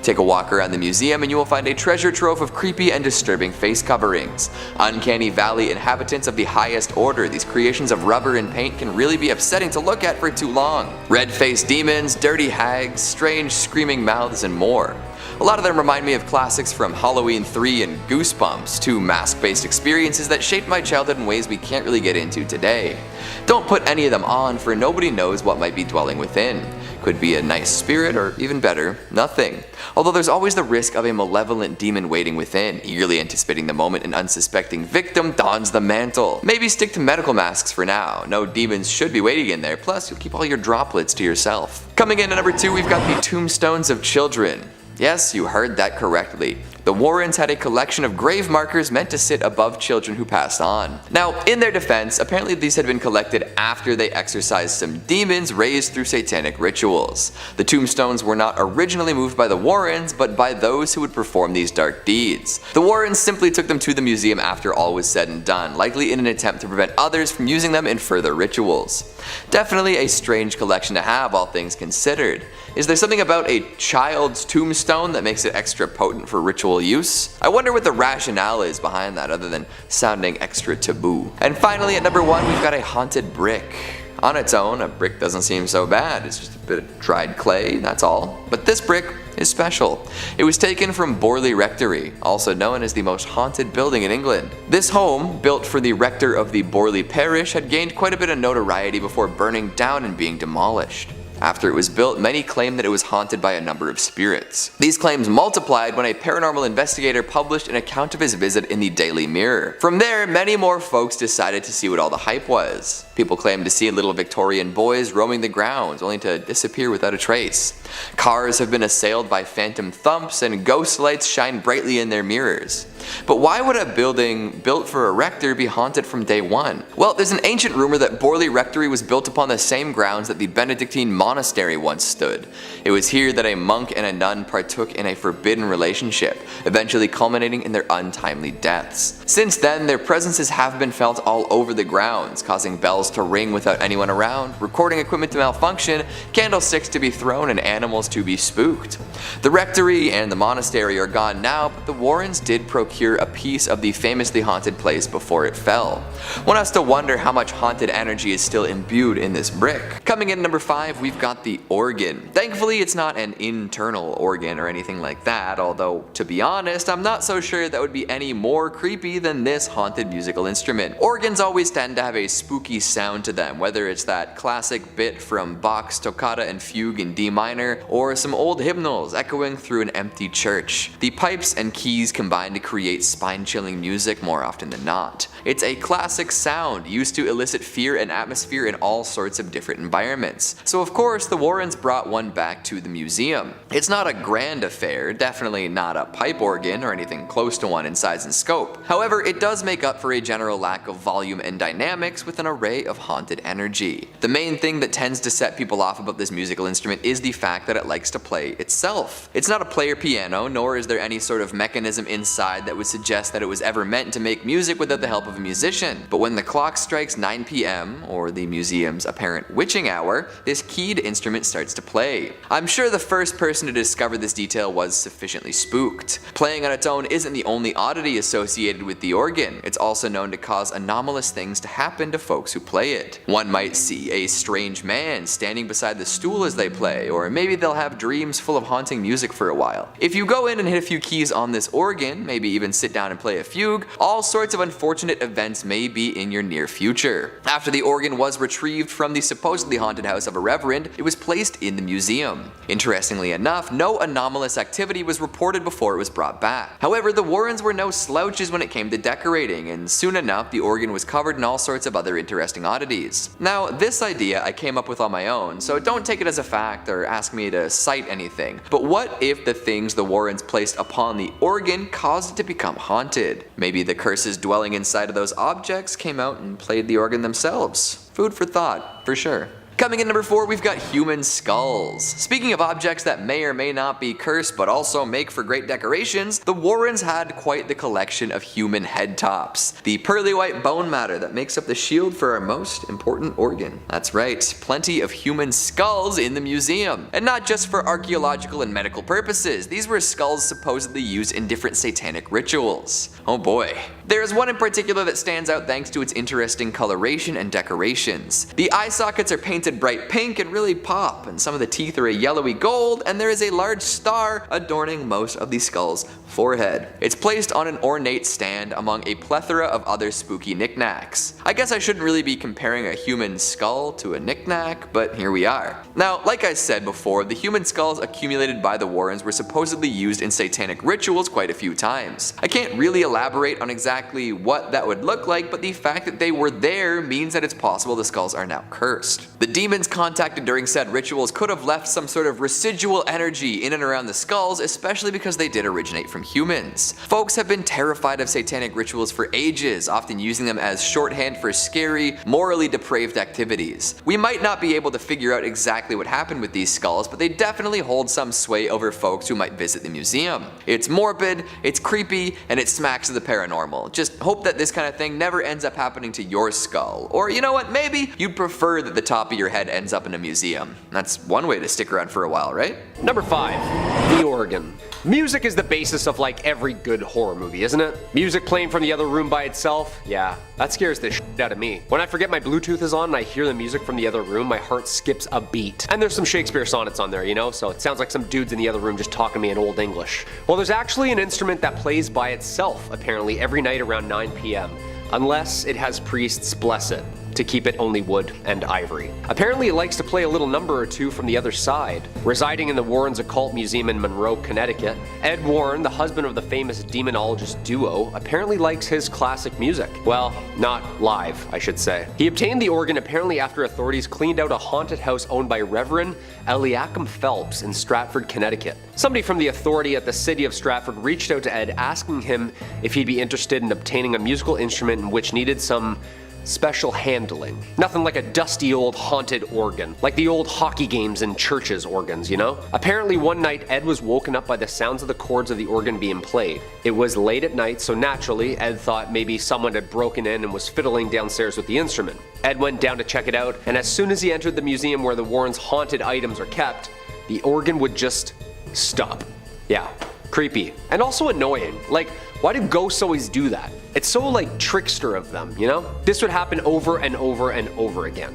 Take a walk around the museum and you will find a treasure trove of creepy and disturbing face coverings. Uncanny Valley inhabitants of the highest order, these creations of rubber and paint can really be upsetting to look at for too long. Red-faced demons, dirty hags, strange screaming mouths, and more. A lot of them remind me of classics from Halloween 3 and Goosebumps, two mask-based experiences that shaped my childhood in ways we can't really get into today. Don't put any of them on, for nobody knows what might be dwelling within. Could be a nice spirit, or even better, nothing. Although there's always the risk of a malevolent demon waiting within, eagerly anticipating the moment an unsuspecting victim dons the mantle. Maybe stick to medical masks for now. No demons should be waiting in there, plus you'll keep all your droplets to yourself. Coming in at number 2, we've got the tombstones of children. Yes, you heard that correctly. The Warrens had a collection of grave markers meant to sit above children who passed on. Now, in their defense, apparently these had been collected after they exorcised some demons raised through satanic rituals. The tombstones were not originally moved by the Warrens, but by those who would perform these dark deeds. The Warrens simply took them to the museum after all was said and done, likely in an attempt to prevent others from using them in further rituals. Definitely a strange collection to have, all things considered. Is there something about a child's tombstone that makes it extra potent for ritual use? I wonder what the rationale is behind that, other than sounding extra taboo. And finally at number 1, we've got a haunted brick. On its own, a brick doesn't seem so bad. It's just a bit of dried clay, that's all. But this brick is special. It was taken from Borley Rectory, also known as the most haunted building in England. This home, built for the rector of the Borley parish, had gained quite a bit of notoriety before burning down and being demolished. After it was built, many claimed that it was haunted by a number of spirits. These claims multiplied when a paranormal investigator published an account of his visit in the Daily Mirror. From there, many more folks decided to see what all the hype was. People claimed to see little Victorian boys roaming the grounds, only to disappear without a trace. Cars have been assailed by phantom thumps, and ghost lights shine brightly in their mirrors. But why would a building built for a rector be haunted from day one? Well, there's an ancient rumor that Borley Rectory was built upon the same grounds that the Benedictine monastery once stood. It was here that a monk and a nun partook in a forbidden relationship, eventually culminating in their untimely deaths. Since then, their presences have been felt all over the grounds, causing bells to ring without anyone around, recording equipment to malfunction, candlesticks to be thrown, and animals to be spooked. The rectory and the monastery are gone now, but the Warrens did procure procure a piece of the famously haunted place before it fell. One has to wonder how much haunted energy is still imbued in this brick. Coming in number 5, we've got the organ. Thankfully, it's not an internal organ or anything like that, although to be honest, I'm not so sure that would be any more creepy than this haunted musical instrument. Organs always tend to have a spooky sound to them, whether it's that classic bit from Bach's Toccata and Fugue in D minor, or some old hymnals echoing through an empty church. The pipes and keys combine to create spine-chilling music more often than not. It's a classic sound used to elicit fear and atmosphere in all sorts of different environments. So of course the Warrens brought one back to the museum. It's not a grand affair, definitely not a pipe organ or anything close to one in size and scope. However, it does make up for a general lack of volume and dynamics with an array of haunted energy. The main thing that tends to set people off about this musical instrument is the fact that it likes to play itself. It's not a player piano, nor is there any sort of mechanism inside that would suggest that it was ever meant to make music without the help of a musician. But when the clock strikes 9 p.m., or the museum's apparent witching hour, this keyed instrument starts to play. I'm sure the first person to discover this detail was sufficiently spooked. Playing on its own isn't the only oddity associated with the organ. It's also known to cause anomalous things to happen to folks who play it. One might see a strange man standing beside the stool as they play, or maybe they'll have dreams full of haunting music for a while. If you go in and hit a few keys on this organ, maybe even sit down and play a fugue, all sorts of unfortunate events may be in your near future. After the organ was retrieved from the supposedly haunted house of a reverend, it was placed in the museum. Interestingly enough, no anomalous activity was reported before it was brought back. However, the Warrens were no slouches when it came to decorating, and soon enough the organ was covered in all sorts of other interesting oddities. Now, this idea I came up with on my own, so don't take it as a fact or ask me to cite anything, but what if the things the Warrens placed upon the organ caused it to become haunted? Maybe the curses dwelling inside of those objects came out and played the organ themselves. Food for thought, for sure. Coming in number 4, we've got human skulls. Speaking of objects that may or may not be cursed but also make for great decorations, the Warrens had quite the collection of human head tops. The pearly white bone matter that makes up the shield for our most important organ. That's right, plenty of human skulls in the museum. And not just for archaeological and medical purposes, these were skulls supposedly used in different satanic rituals. Oh boy. There is one in particular that stands out thanks to its interesting coloration and decorations. The eye sockets are painted bright pink and really pop, and some of the teeth are a yellowy gold, and there is a large star adorning most of the skull's forehead. It's placed on an ornate stand among a plethora of other spooky knickknacks. I guess I shouldn't really be comparing a human skull to a knickknack, but here we are. Now, like I said before, the human skulls accumulated by the Warrens were supposedly used in satanic rituals quite a few times. I can't really elaborate on exactly what that would look like, but the fact that they were there means that it's possible the skulls are now cursed. The demons contacted during said rituals could have left some sort of residual energy in and around the skulls, especially because they did originate from humans. Folks have been terrified of satanic rituals for ages, often using them as shorthand for scary, morally depraved activities. We might not be able to figure out exactly what happened with these skulls, but they definitely hold some sway over folks who might visit the museum. It's morbid, it's creepy, and it smacks of the paranormal. Just hope that this kind of thing never ends up happening to your skull. Or you know what, maybe you'd prefer that the top of your head ends up in a museum. That's one way to stick around for a while, right? Number 5, the organ. Music is the basis of like every good horror movie, isn't it? Music playing from the other room by itself? Yeah, that scares the shit out of me. When I forget my Bluetooth is on and I hear the music from the other room, my heart skips a beat. And there's some Shakespeare sonnets on there, you know, so it sounds like some dudes in the other room just talking to me in Old English. Well, there's actually an instrument that plays by itself, apparently every night around 9 p.m. Unless it has priests bless it to keep it only wood and ivory. Apparently it likes to play a little number or two from the other side. Residing in the Warrens Occult Museum in Monroe, Connecticut, Ed Warren, the husband of the famous demonologist duo, apparently likes his classic music. Well, not live, I should say. He obtained the organ apparently after authorities cleaned out a haunted house owned by Reverend Eliakim Phelps in Stratford, Connecticut. Somebody from the authority at the city of Stratford reached out to Ed asking him if he'd be interested in obtaining a musical instrument in which needed some special handling. Nothing like a dusty old haunted organ, like the old hockey games and churches organs, you know? Apparently one night Ed was woken up by the sounds of the chords of the organ being played. It was late at night, so naturally Ed thought maybe someone had broken in and was fiddling downstairs with the instrument. Ed went down to check it out, and as soon as he entered the museum where the Warrens' haunted items are kept, the organ would just stop. Yeah. Creepy. And also annoying. Like, Why do ghosts always do that? It's so like trickster of them, you know? This would happen over and over and over again.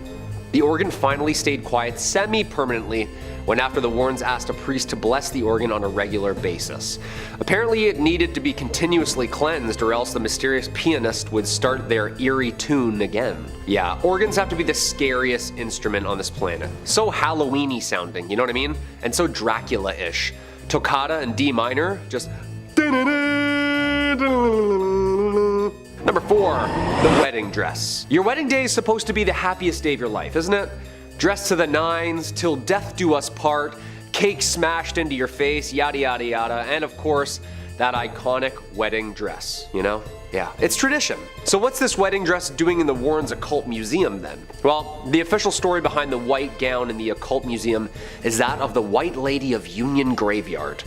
The organ finally stayed quiet semi-permanently when after the Warrens asked a priest to bless the organ on a regular basis. Apparently it needed to be continuously cleansed or else the mysterious pianist would start their eerie tune again. Yeah, organs have to be the scariest instrument on this planet. So Halloween-y sounding, you know what I mean? And so Dracula-ish. Toccata in D minor, just... Number 4, the wedding dress. Your wedding day is supposed to be the happiest day of your life, isn't it? Dressed to the nines, till death do us part, cake smashed into your face, yada yada yada, and of course, that iconic wedding dress, you know? Yeah, it's tradition. So what's this wedding dress doing in the Warrens Occult Museum then? Well, the official story behind the white gown in the Occult Museum is that of the White Lady of Union Graveyard.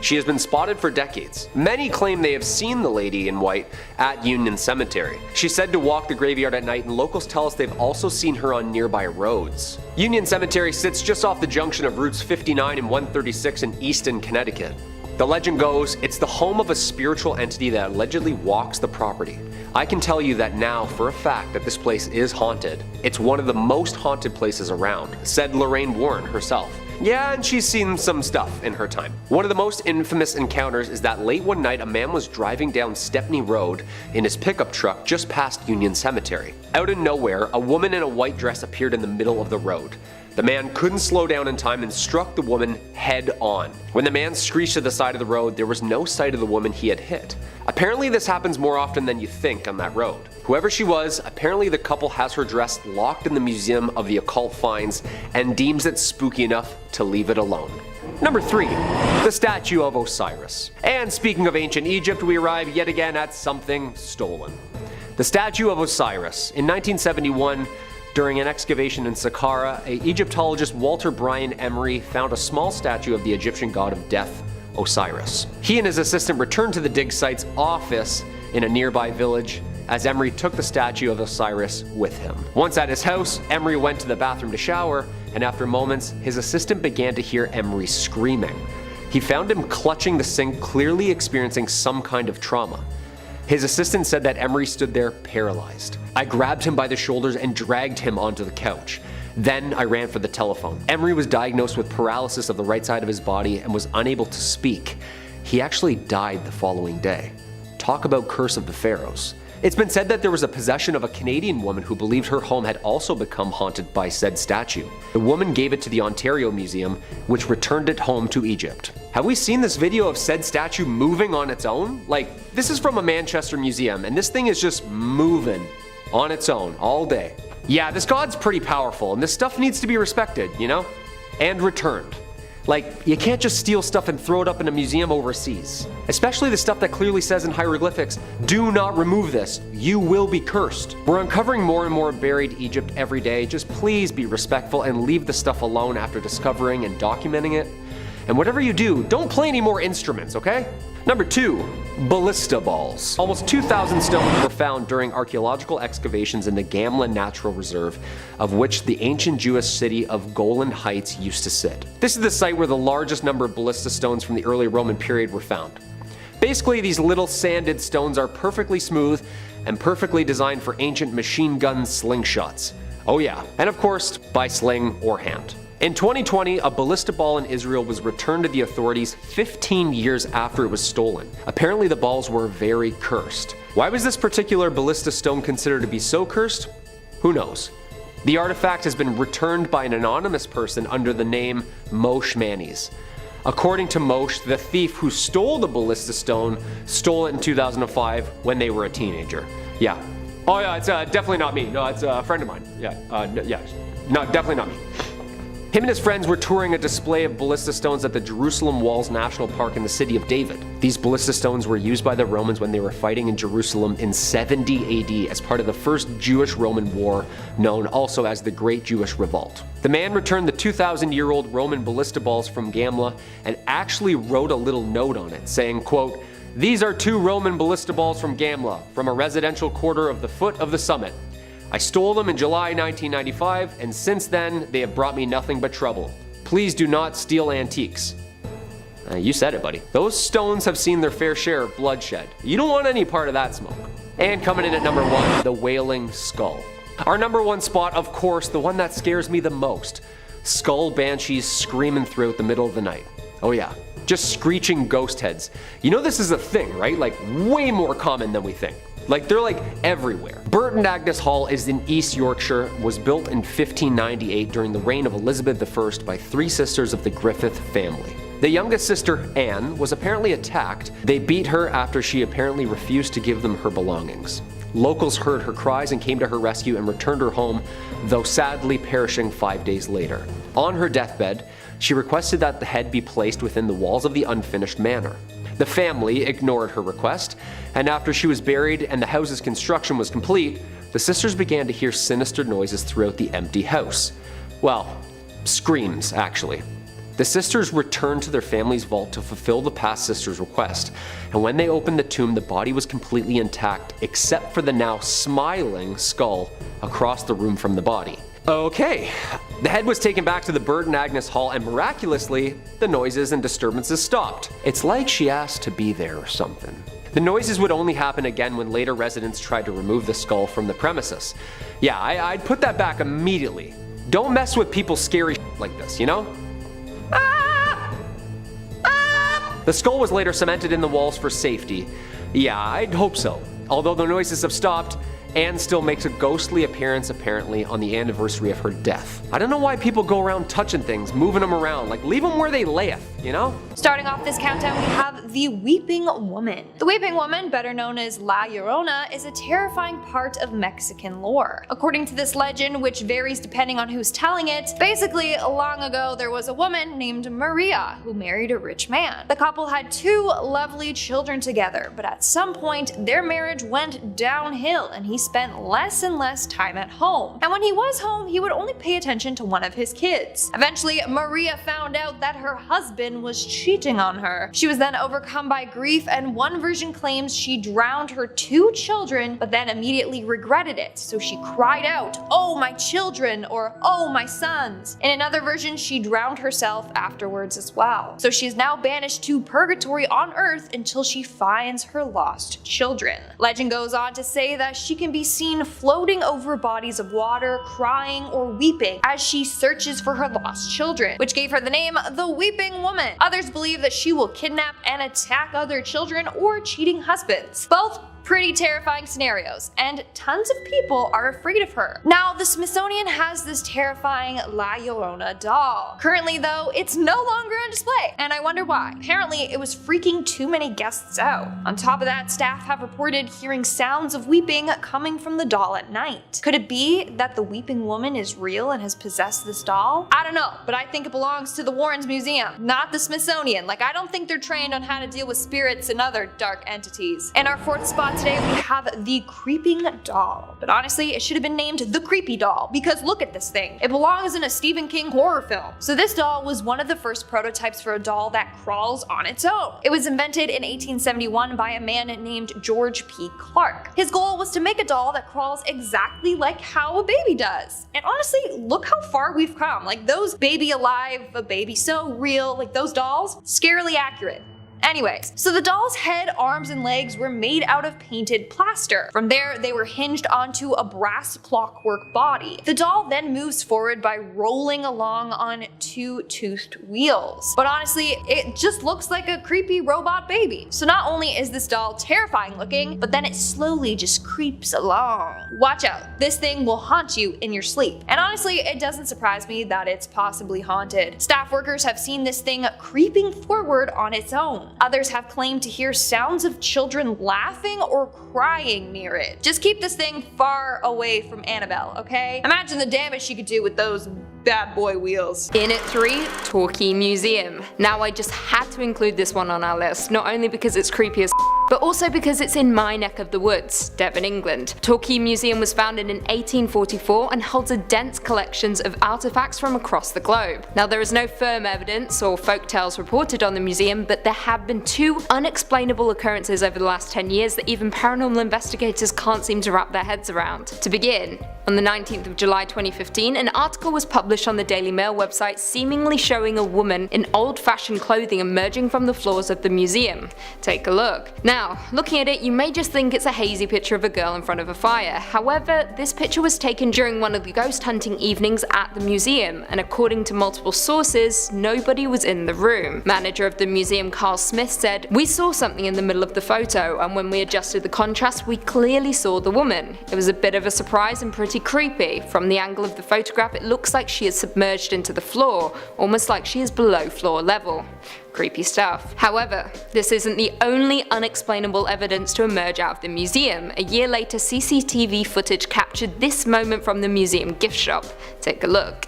She has been spotted for decades. Many claim they have seen the lady in white at Union Cemetery. She's said to walk the graveyard at night, and locals tell us they've also seen her on nearby roads. Union Cemetery sits just off the junction of routes 59 and 136 in Easton, Connecticut. The legend goes, it's the home of a spiritual entity that allegedly walks the property. I can tell you that now for a fact that this place is haunted. It's one of the most haunted places around, said Lorraine Warren herself. Yeah, and she's seen some stuff in her time. One of the most infamous encounters is that late one night a man was driving down Stepney Road in his pickup truck just past Union Cemetery. Out of nowhere, a woman in a white dress appeared in the middle of the road. The man couldn't slow down in time and struck the woman head on. When the man screeched to the side of the road, there was no sight of the woman he had hit. Apparently this happens more often than you think on that road. Whoever she was, apparently the couple has her dress locked in the Museum of the Occult Finds and deems it spooky enough to leave it alone. Number 3, the statue of Osiris. And speaking of ancient Egypt, we arrive yet again at something stolen. The statue of Osiris. In 1971, during an excavation in Saqqara, Egyptologist Walter Bryan Emery found a small statue of the Egyptian god of death, Osiris. He and his assistant returned to the dig site's office in a nearby village as Emery took the statue of Osiris with him. Once at his house, Emery went to the bathroom to shower, and after moments, his assistant began to hear Emery screaming. He found him clutching the sink, clearly experiencing some kind of trauma. His assistant said that Emery stood there paralyzed. I grabbed him by the shoulders and dragged him onto the couch. Then I ran for the telephone. Emery was diagnosed with paralysis of the right side of his body and was unable to speak. He actually died the following day. Talk about curse of the pharaohs. It's been said that there was a possession of a Canadian woman who believed her home had also become haunted by said statue. The woman gave it to the Ontario Museum, which returned it home to Egypt. Have we seen this video of said statue moving on its own? Like, this is from a Manchester museum, and this thing is just moving on its own all day. Yeah, this god's pretty powerful, and this stuff needs to be respected, you know? And returned. Like, you can't just steal stuff and throw it up in a museum overseas. Especially the stuff that clearly says in hieroglyphics, do not remove this, you will be cursed. We're uncovering more and more buried Egypt every day. Just please be respectful and leave the stuff alone after discovering and documenting it. And whatever you do, don't play any more instruments, okay? Number 2, Ballista Balls. Almost 2,000 stones were found during archaeological excavations in the Gamla Natural Reserve, of which the ancient Jewish city of Golan Heights used to sit. This is the site where the largest number of ballista stones from the early Roman period were found. Basically, these little sanded stones are perfectly smooth and perfectly designed for ancient machine gun slingshots. Oh yeah, and of course, by sling or hand. In 2020, a ballista ball in Israel was returned to the authorities 15 years after it was stolen. Apparently the balls were very cursed. Why was this particular ballista stone considered to be so cursed? Who knows? The artifact has been returned by an anonymous person under the name Moshe Manis. According to Moshe, the thief who stole the ballista stone stole it in 2005 when they were a teenager. Yeah. Oh yeah, it's definitely not me. No, it's a friend of mine. Yeah, no, definitely not me. Him and his friends were touring a display of ballista stones at the Jerusalem Walls National Park in the city of David. These ballista stones were used by the Romans when they were fighting in Jerusalem in 70 AD as part of the first Jewish-Roman war, known also as the Great Jewish Revolt. The man returned the 2,000-year-old Roman ballista balls from Gamla and actually wrote a little note on it saying, quote, "These are 2 Roman ballista balls from Gamla, from a residential quarter of the foot of the summit. I stole them in July 1995, and since then, they have brought me nothing but trouble. Please do not steal antiques." You said it, buddy. Those stones have seen their fair share of bloodshed. You don't want any part of that smoke. And coming in at number 1, the Wailing Skull. Our number 1 spot, of course, the one that scares me the most. Skull banshees screaming throughout the middle of the night. Oh yeah, just screeching ghost heads. You know this is a thing, right? Like way more common than we think. Like they're like everywhere. Burton Agnes Hall is in East Yorkshire, was built in 1598 during the reign of Elizabeth I by 3 sisters of the Griffith family. The youngest sister, Anne, was apparently attacked. They beat her after she apparently refused to give them her belongings. Locals heard her cries and came to her rescue and returned her home, though sadly perishing 5 days later. On her deathbed, she requested that the head be placed within the walls of the unfinished manor. The family ignored her request, and after she was buried and the house's construction was complete, the sisters began to hear sinister noises throughout the empty house. Well, screams, actually. The sisters returned to their family's vault to fulfill the past sister's request, and when they opened the tomb, the body was completely intact except for the now smiling skull across the room from the body. Okay, the head was taken back to the Burton Agnes Hall, and miraculously, the noises and disturbances stopped. It's like she asked to be there or something. The noises would only happen again when later residents tried to remove the skull from the premises. Yeah, I'd put that back immediately. Don't mess with people's scary like this, you know? The skull was later cemented in the walls for safety. Yeah, I'd hope so. Although the noises have stopped, Anne still makes a ghostly appearance apparently on the anniversary of her death. I don't know why people go around touching things, moving them around, like leave them where they layeth, you know? Starting off this countdown, we have the Weeping Woman. The Weeping Woman, better known as La Llorona, is a terrifying part of Mexican lore. According to this legend, which varies depending on who's telling it, basically long ago there was a woman named Maria who married a rich man. The couple had 2 lovely children together, but at some point their marriage went downhill and he spent less and less time at home. And when he was home, he would only pay attention to one of his kids. Eventually, Maria found out that her husband was cheating on her. She was then overcome by grief, and one version claims she drowned her 2 children, but then immediately regretted it. So she cried out, "Oh, my children," or "Oh, my sons." In another version, she drowned herself afterwards as well. So she is now banished to purgatory on Earth until she finds her lost children. Legend goes on to say that she can be seen floating over bodies of water, crying or weeping as she searches for her lost children, which gave her the name the Weeping Woman. Others believe that she will kidnap and attack other children or cheating husbands. Both pretty terrifying scenarios, and tons of people are afraid of her. Now, the Smithsonian has this terrifying La Llorona doll. Currently though, it's no longer on display, and I wonder why. Apparently, it was freaking too many guests out. On top of that, staff have reported hearing sounds of weeping coming from the doll at night. Could it be that the Weeping Woman is real and has possessed this doll? I don't know, but I think it belongs to the Warrens Museum, not the Smithsonian. Like, I don't think they're trained on how to deal with spirits and other dark entities. In our 4th spot today, we have the Creeping Doll. But honestly, it should have been named the Creepy Doll, because look at this thing. It belongs in a Stephen King horror film. So this doll was one of the first prototypes for a doll that crawls on its own. It was invented in 1871 by a man named George P. Clark. His goal was to make a doll that crawls exactly like how a baby does. And honestly, look how far we've come. Like those Baby Alive, a Baby So Real, like those dolls, scarily accurate. Anyways, so the doll's head, arms, and legs were made out of painted plaster. From there, they were hinged onto a brass clockwork body. The doll then moves forward by rolling along on 2 toothed wheels. But honestly, it just looks like a creepy robot baby. So not only is this doll terrifying looking, but then it slowly just creeps along. Watch out, this thing will haunt you in your sleep. And honestly, it doesn't surprise me that it's possibly haunted. Staff workers have seen this thing creeping forward on its own. Others have claimed to hear sounds of children laughing or crying near it. Just keep this thing far away from Annabelle, okay? Imagine the damage she could do with those bad boy wheels. In at 3, Torquay Museum. Now I just had to include this one on our list, not only because it's creepy as but also because it's in my neck of the woods, Devon, England. Torquay Museum was founded in 1844 and holds a dense collections of artifacts from across the globe. Now there is no firm evidence or folktales reported on the museum, but there have been 2 unexplainable occurrences over the last 10 years that even paranormal investigators can't seem to wrap their heads around. To begin, On the 19th of July 2015, an article was published on the Daily Mail website seemingly showing a woman in old-fashioned clothing emerging from the floors of the museum. Take a look. Now, looking at it, you may just think it's a hazy picture of a girl in front of a fire. However, this picture was taken during one of the ghost hunting evenings at the museum, and according to multiple sources, nobody was in the room. Manager of the museum, Carl Smith, said, "We saw something in the middle of the photo, and when we adjusted the contrast, we clearly saw the woman. It was a bit of a surprise and pretty creepy. From the angle of the photograph, it looks like she is submerged into the floor, almost like she is below floor level." Creepy stuff. However, this isn't the only unexplainable evidence to emerge out of the museum. A year later, CCTV footage captured this moment from the museum gift shop. Take a look.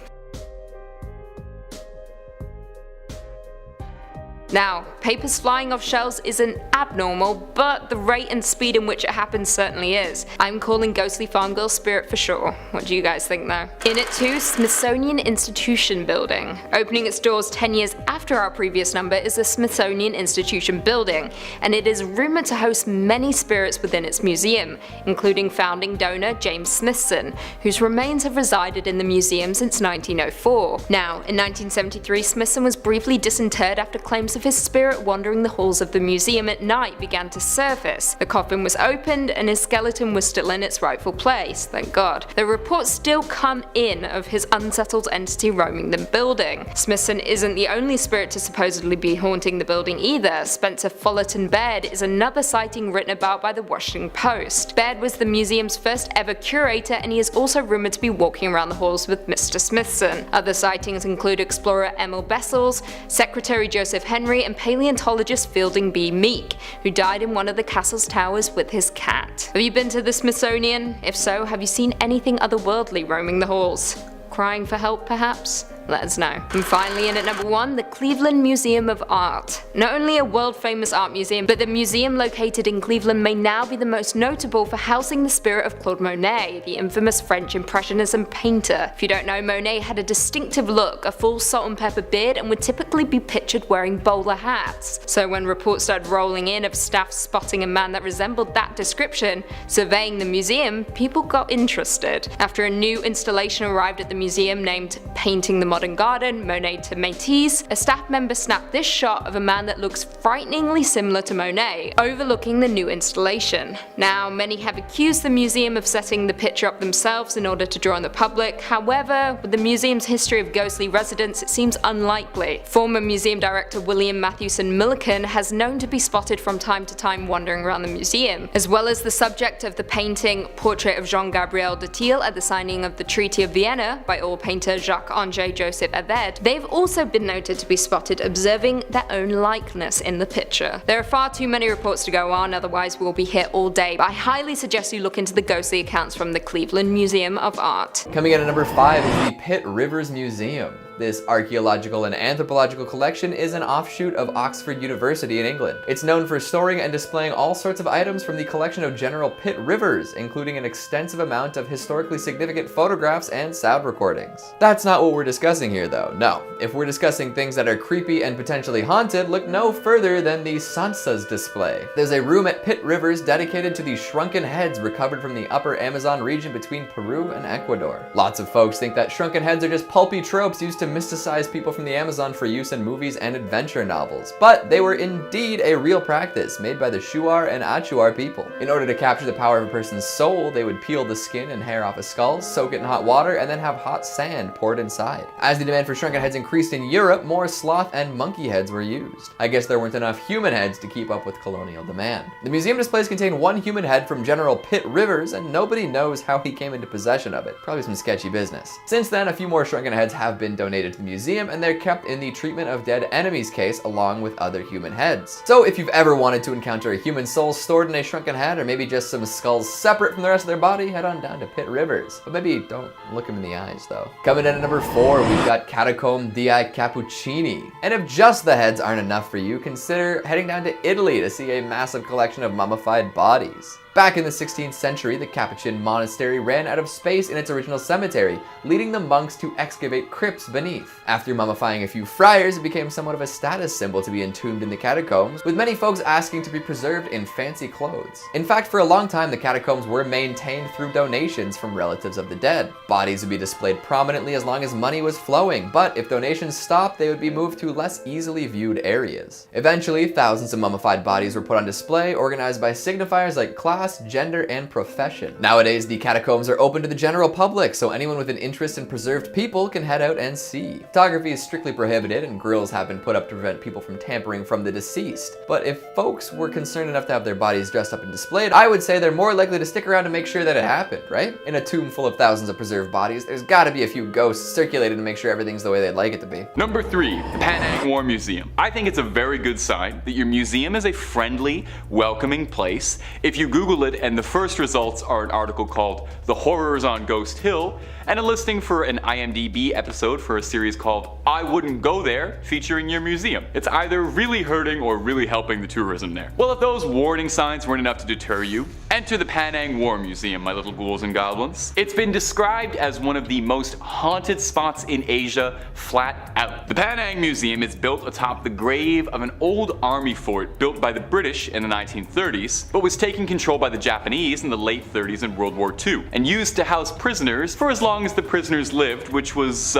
Now, papers flying off shelves isn't abnormal, but the rate and speed in which it happens certainly is. I'm calling Ghostly Farm Girl spirit for sure. What do you guys think though? In it too, Smithsonian Institution Building. Opening its doors 10 years after our previous number is the Smithsonian Institution Building, and it is rumored to host many spirits within its museum, including founding donor James Smithson, whose remains have resided in the museum since 1904. Now, in 1973, Smithson was briefly disinterred after claims of his spirit wandering the halls of the museum at night began to surface. The coffin was opened and his skeleton was still in its rightful place, thank God. The reports still come in of his unsettled entity roaming the building. Smithson isn't the only spirit to supposedly be haunting the building either. Spencer Fullerton Baird is another sighting written about by the Washington Post. Baird was the museum's first ever curator, and he is also rumored to be walking around the halls with Mr. Smithson. Other sightings include explorer Emil Bessels, Secretary Joseph Henry, and paleontologist Fielding B. Meek, who died in one of the castle's towers with his cat. Have you been to the Smithsonian? If so, have you seen anything otherworldly roaming the halls? Crying for help, perhaps? Let us know. And finally, in at number 1, the Cleveland Museum of Art. Not only a world-famous art museum, but the museum located in Cleveland may now be the most notable for housing the spirit of Claude Monet, the infamous French Impressionism painter. If you don't know, Monet had a distinctive look, a full salt and pepper beard, and would typically be pictured wearing bowler hats. So when reports started rolling in of staff spotting a man that resembled that description surveying the museum, people got interested. After a new installation arrived at the museum named Painting the Modern Garden, Monet to Métis, a staff member snapped this shot of a man that looks frighteningly similar to Monet, overlooking the new installation. Now, many have accused the museum of setting the picture up themselves in order to draw on the public. However, with the museum's history of ghostly residents, it seems unlikely. Former museum director William Mathewson Milliken has known to be spotted from time to time wandering around the museum, as well as the subject of the painting Portrait of Jean-Gabriel de Thiel at the signing of the Treaty of Vienna by oil painter Jacques-André Joseph Aved. They've also been noted to be spotted observing their own likeness in the picture. There are far too many reports to go on, otherwise we'll be here all day, but I highly suggest you look into the ghostly accounts from the Cleveland Museum of Art. Coming in at number 5 is the Pitt Rivers Museum. This archaeological and anthropological collection is an offshoot of Oxford University in England. It's known for storing and displaying all sorts of items from the collection of General Pitt Rivers, including an extensive amount of historically significant photographs and sound recordings. That's not what we're discussing here though, no. If we're discussing things that are creepy and potentially haunted, look no further than the Sansas display. There's a room at Pitt Rivers dedicated to the shrunken heads recovered from the upper Amazon region between Peru and Ecuador. Lots of folks think that shrunken heads are just pulpy tropes used to mysticize people from the Amazon for use in movies and adventure novels, but they were indeed a real practice made by the Shuar and Achuar people. In order to capture the power of a person's soul, they would peel the skin and hair off a skull, soak it in hot water, and then have hot sand poured inside. As the demand for shrunken heads increased in Europe, more sloth and monkey heads were used. I guess there weren't enough human heads to keep up with colonial demand. The museum displays contain one human head from General Pitt Rivers, and nobody knows how he came into possession of it. Probably some sketchy business. Since then, a few more shrunken heads have been donated to the museum, and they're kept in the treatment of dead enemies case along with other human heads. So if you've ever wanted to encounter a human soul stored in a shrunken head, or maybe just some skulls separate from the rest of their body, head on down to Pitt Rivers. But maybe don't look them in the eyes though. Coming in at number 4, we've got Catacomb dei Cappuccini. And if just the heads aren't enough for you, consider heading down to Italy to see a massive collection of mummified bodies. Back in the 16th century, the Capuchin monastery ran out of space in its original cemetery, leading the monks to excavate crypts beneath. After mummifying a few friars, it became somewhat of a status symbol to be entombed in the catacombs, with many folks asking to be preserved in fancy clothes. In fact, for a long time, the catacombs were maintained through donations from relatives of the dead. Bodies would be displayed prominently as long as money was flowing, but if donations stopped, they would be moved to less easily viewed areas. Eventually, thousands of mummified bodies were put on display, organized by signifiers like class, gender, and profession. Nowadays, the catacombs are open to the general public, so anyone with an interest in preserved people can head out and see. Photography is strictly prohibited, and grills have been put up to prevent people from tampering from the deceased. But if folks were concerned enough to have their bodies dressed up and displayed, I would say they're more likely to stick around to make sure that it happened, right? In a tomb full of thousands of preserved bodies, there's gotta be a few ghosts circulating to make sure everything's the way they'd like it to be. Number 3, the Penang War Museum. I think it's a very good sign that your museum is a friendly, welcoming place. If you Google it and the first results are an article called The Horrors on Ghost Hill and a listing for an IMDb episode for a series called I Wouldn't Go There featuring your museum. It's either really hurting or really helping the tourism there. Well, if those warning signs weren't enough to deter you, enter the Penang War Museum, my little ghouls and goblins. It's been described as one of the most haunted spots in Asia, flat out. The Penang Museum is built atop the grave of an old army fort built by the British in the 1930s, but was taken control by the Japanese in the late 30s in World War II, and used to house prisoners for as long as the prisoners lived, which was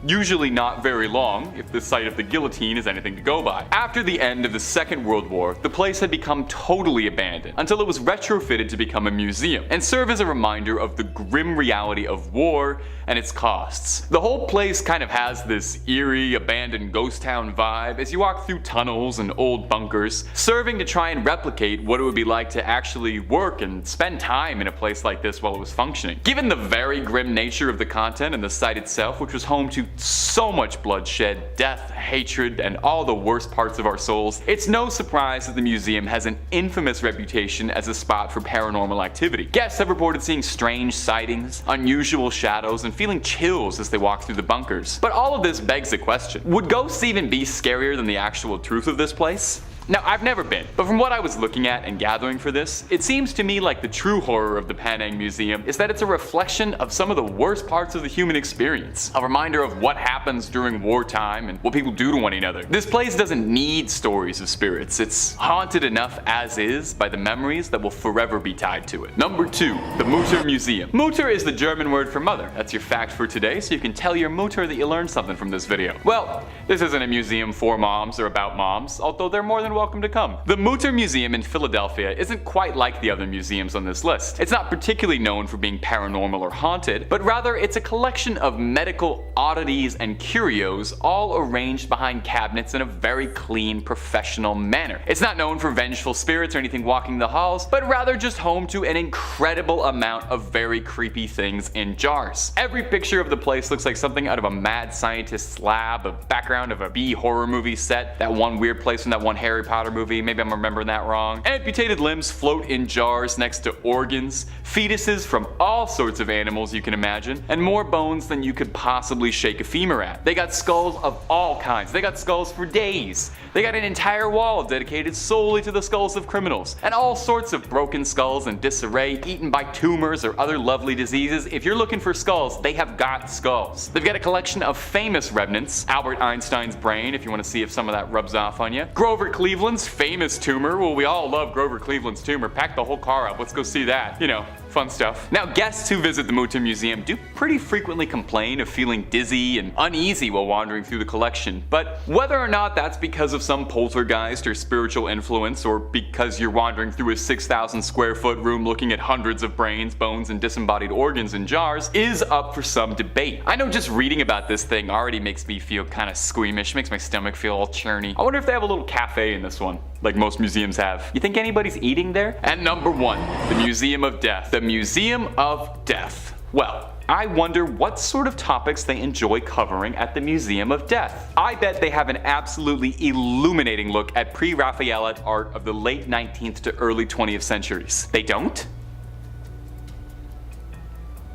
usually not very long, if the site of the guillotine is anything to go by. After the end of the Second World War, the place had become totally abandoned, until it was retrofitted to become a museum, and serve as a reminder of the grim reality of war and its costs. The whole place kind of has this eerie, abandoned ghost town vibe as you walk through tunnels and old bunkers, serving to try and replicate what it would be like to actually work and spend time in a place like this while it was functioning. Given the very grim nature of the content and the site itself, which was home to so much bloodshed, death, hatred, and all the worst parts of our souls, it's no surprise that the museum has an infamous reputation as a spot for paranormal activity. Guests have reported seeing strange sightings, unusual shadows, and feeling chills as they walk through the bunkers. But all of this begs the question, would ghosts even be scarier than the actual truth of this place? Now, I've never been, but from what I was looking at and gathering for this, it seems to me like the true horror of the Penang Museum is that it's a reflection of some of the worst parts of the human experience. A reminder of what happens during wartime and what people do to one another. This place doesn't need stories of spirits. It's haunted enough as is by the memories that will forever be tied to it. Number 2, the Mutter Museum. Mutter is the German word for mother. That's your fact for today, so you can tell your Mutter that you learned something from this video. Well, this isn't a museum for moms or about moms, although they're more than welcome to come. The Mutter Museum in Philadelphia isn't quite like the other museums on this list. It's not particularly known for being paranormal or haunted, but rather it's a collection of medical oddities and curios all arranged behind cabinets in a very clean, professional manner. It's not known for vengeful spirits or anything walking the halls, but rather just home to an incredible amount of very creepy things in jars. Every picture of the place looks like something out of a mad scientist's lab, a background of a B horror movie set, that one weird place from that one Harry Potter movie, maybe I'm remembering that wrong. Amputated limbs float in jars next to organs, fetuses from all sorts of animals you can imagine, and more bones than you could possibly shake a femur at. They got skulls of all kinds. They got skulls for days. They got an entire wall dedicated solely to the skulls of criminals, and all sorts of broken skulls in disarray, eaten by tumors or other lovely diseases. If you're looking for skulls, they have got skulls. They've got a collection of famous remnants, Albert Einstein's brain, if you want to see if some of that rubs off on you, Grover Cleveland's famous tumor. Well, we all love Grover Cleveland's tumor. Pack the whole car up. Let's go see that. You know, fun stuff. Now, guests who visit the Mutter Museum do pretty frequently complain of feeling dizzy and uneasy while wandering through the collection, but whether or not that's because of some poltergeist or spiritual influence, or because you're wandering through a 6,000 square foot room looking at hundreds of brains, bones, and disembodied organs in jars, is up for some debate. I know just reading about this thing already makes me feel kind of squeamish, makes my stomach feel all churny. I wonder if they have a little cafe in this one, like most museums have. You think anybody's eating there? And number 1, the Museum of Death. The Museum of Death. Well, I wonder what sort of topics they enjoy covering at the Museum of Death. I bet they have an absolutely illuminating look at pre-Raphaelite art of the late 19th to early 20th centuries. They don't?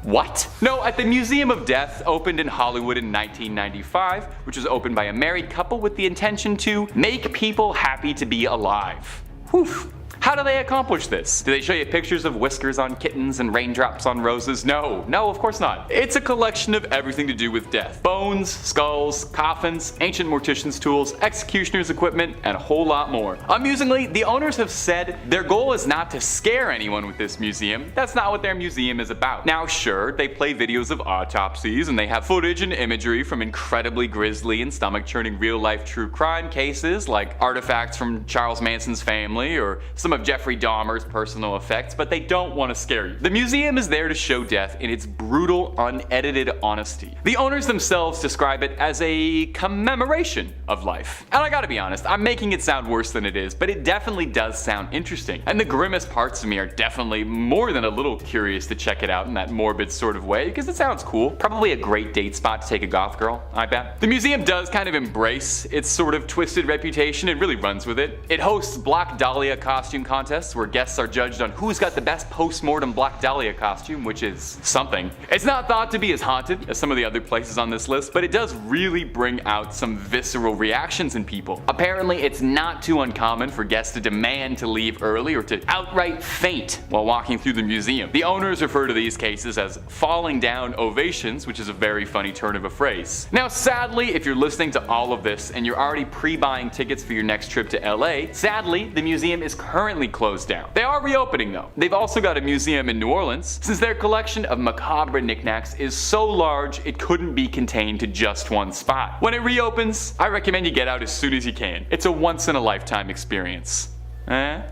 What? No, at the Museum of Death, opened in Hollywood in 1995, which was opened by a married couple with the intention to make people happy to be alive. Whew. How do they accomplish this? Do they show you pictures of whiskers on kittens and raindrops on roses? No, of course not. It's a collection of everything to do with death. Bones, skulls, coffins, ancient mortician's tools, executioner's equipment, and a whole lot more. Amusingly, the owners have said their goal is not to scare anyone with this museum. That's not what their museum is about. Now sure, they play videos of autopsies and they have footage and imagery from incredibly grisly and stomach-churning real-life true crime cases like artifacts from Charles Manson's family or some of Jeffrey Dahmer's personal effects, but they don't want to scare you. The museum is there to show death in its brutal, unedited honesty. The owners themselves describe it as a commemoration of life. And I gotta be honest, I'm making it sound worse than it is, but it definitely does sound interesting. And the grimmest parts of me are definitely more than a little curious to check it out in that morbid sort of way, because it sounds cool. Probably a great date spot to take a goth girl, I bet. The museum does kind of embrace its sort of twisted reputation and really runs with it. It hosts Black Dahlia costume contests where guests are judged on who's got the best post-mortem Black Dahlia costume, which is something. It's not thought to be as haunted as some of the other places on this list, but it does really bring out some visceral reactions in people. Apparently, it's not too uncommon for guests to demand to leave early or to outright faint while walking through the museum. The owners refer to these cases as falling down ovations, which is a very funny turn of a phrase. Now sadly, if you're listening to all of this and you're already pre-buying tickets for your next trip to LA, sadly, the museum is currently closed down. They are reopening though. They've also got a museum in New Orleans, since their collection of macabre knickknacks is so large it couldn't be contained to just one spot. When it reopens, I recommend you get out as soon as you can. It's a once-in-a-lifetime experience.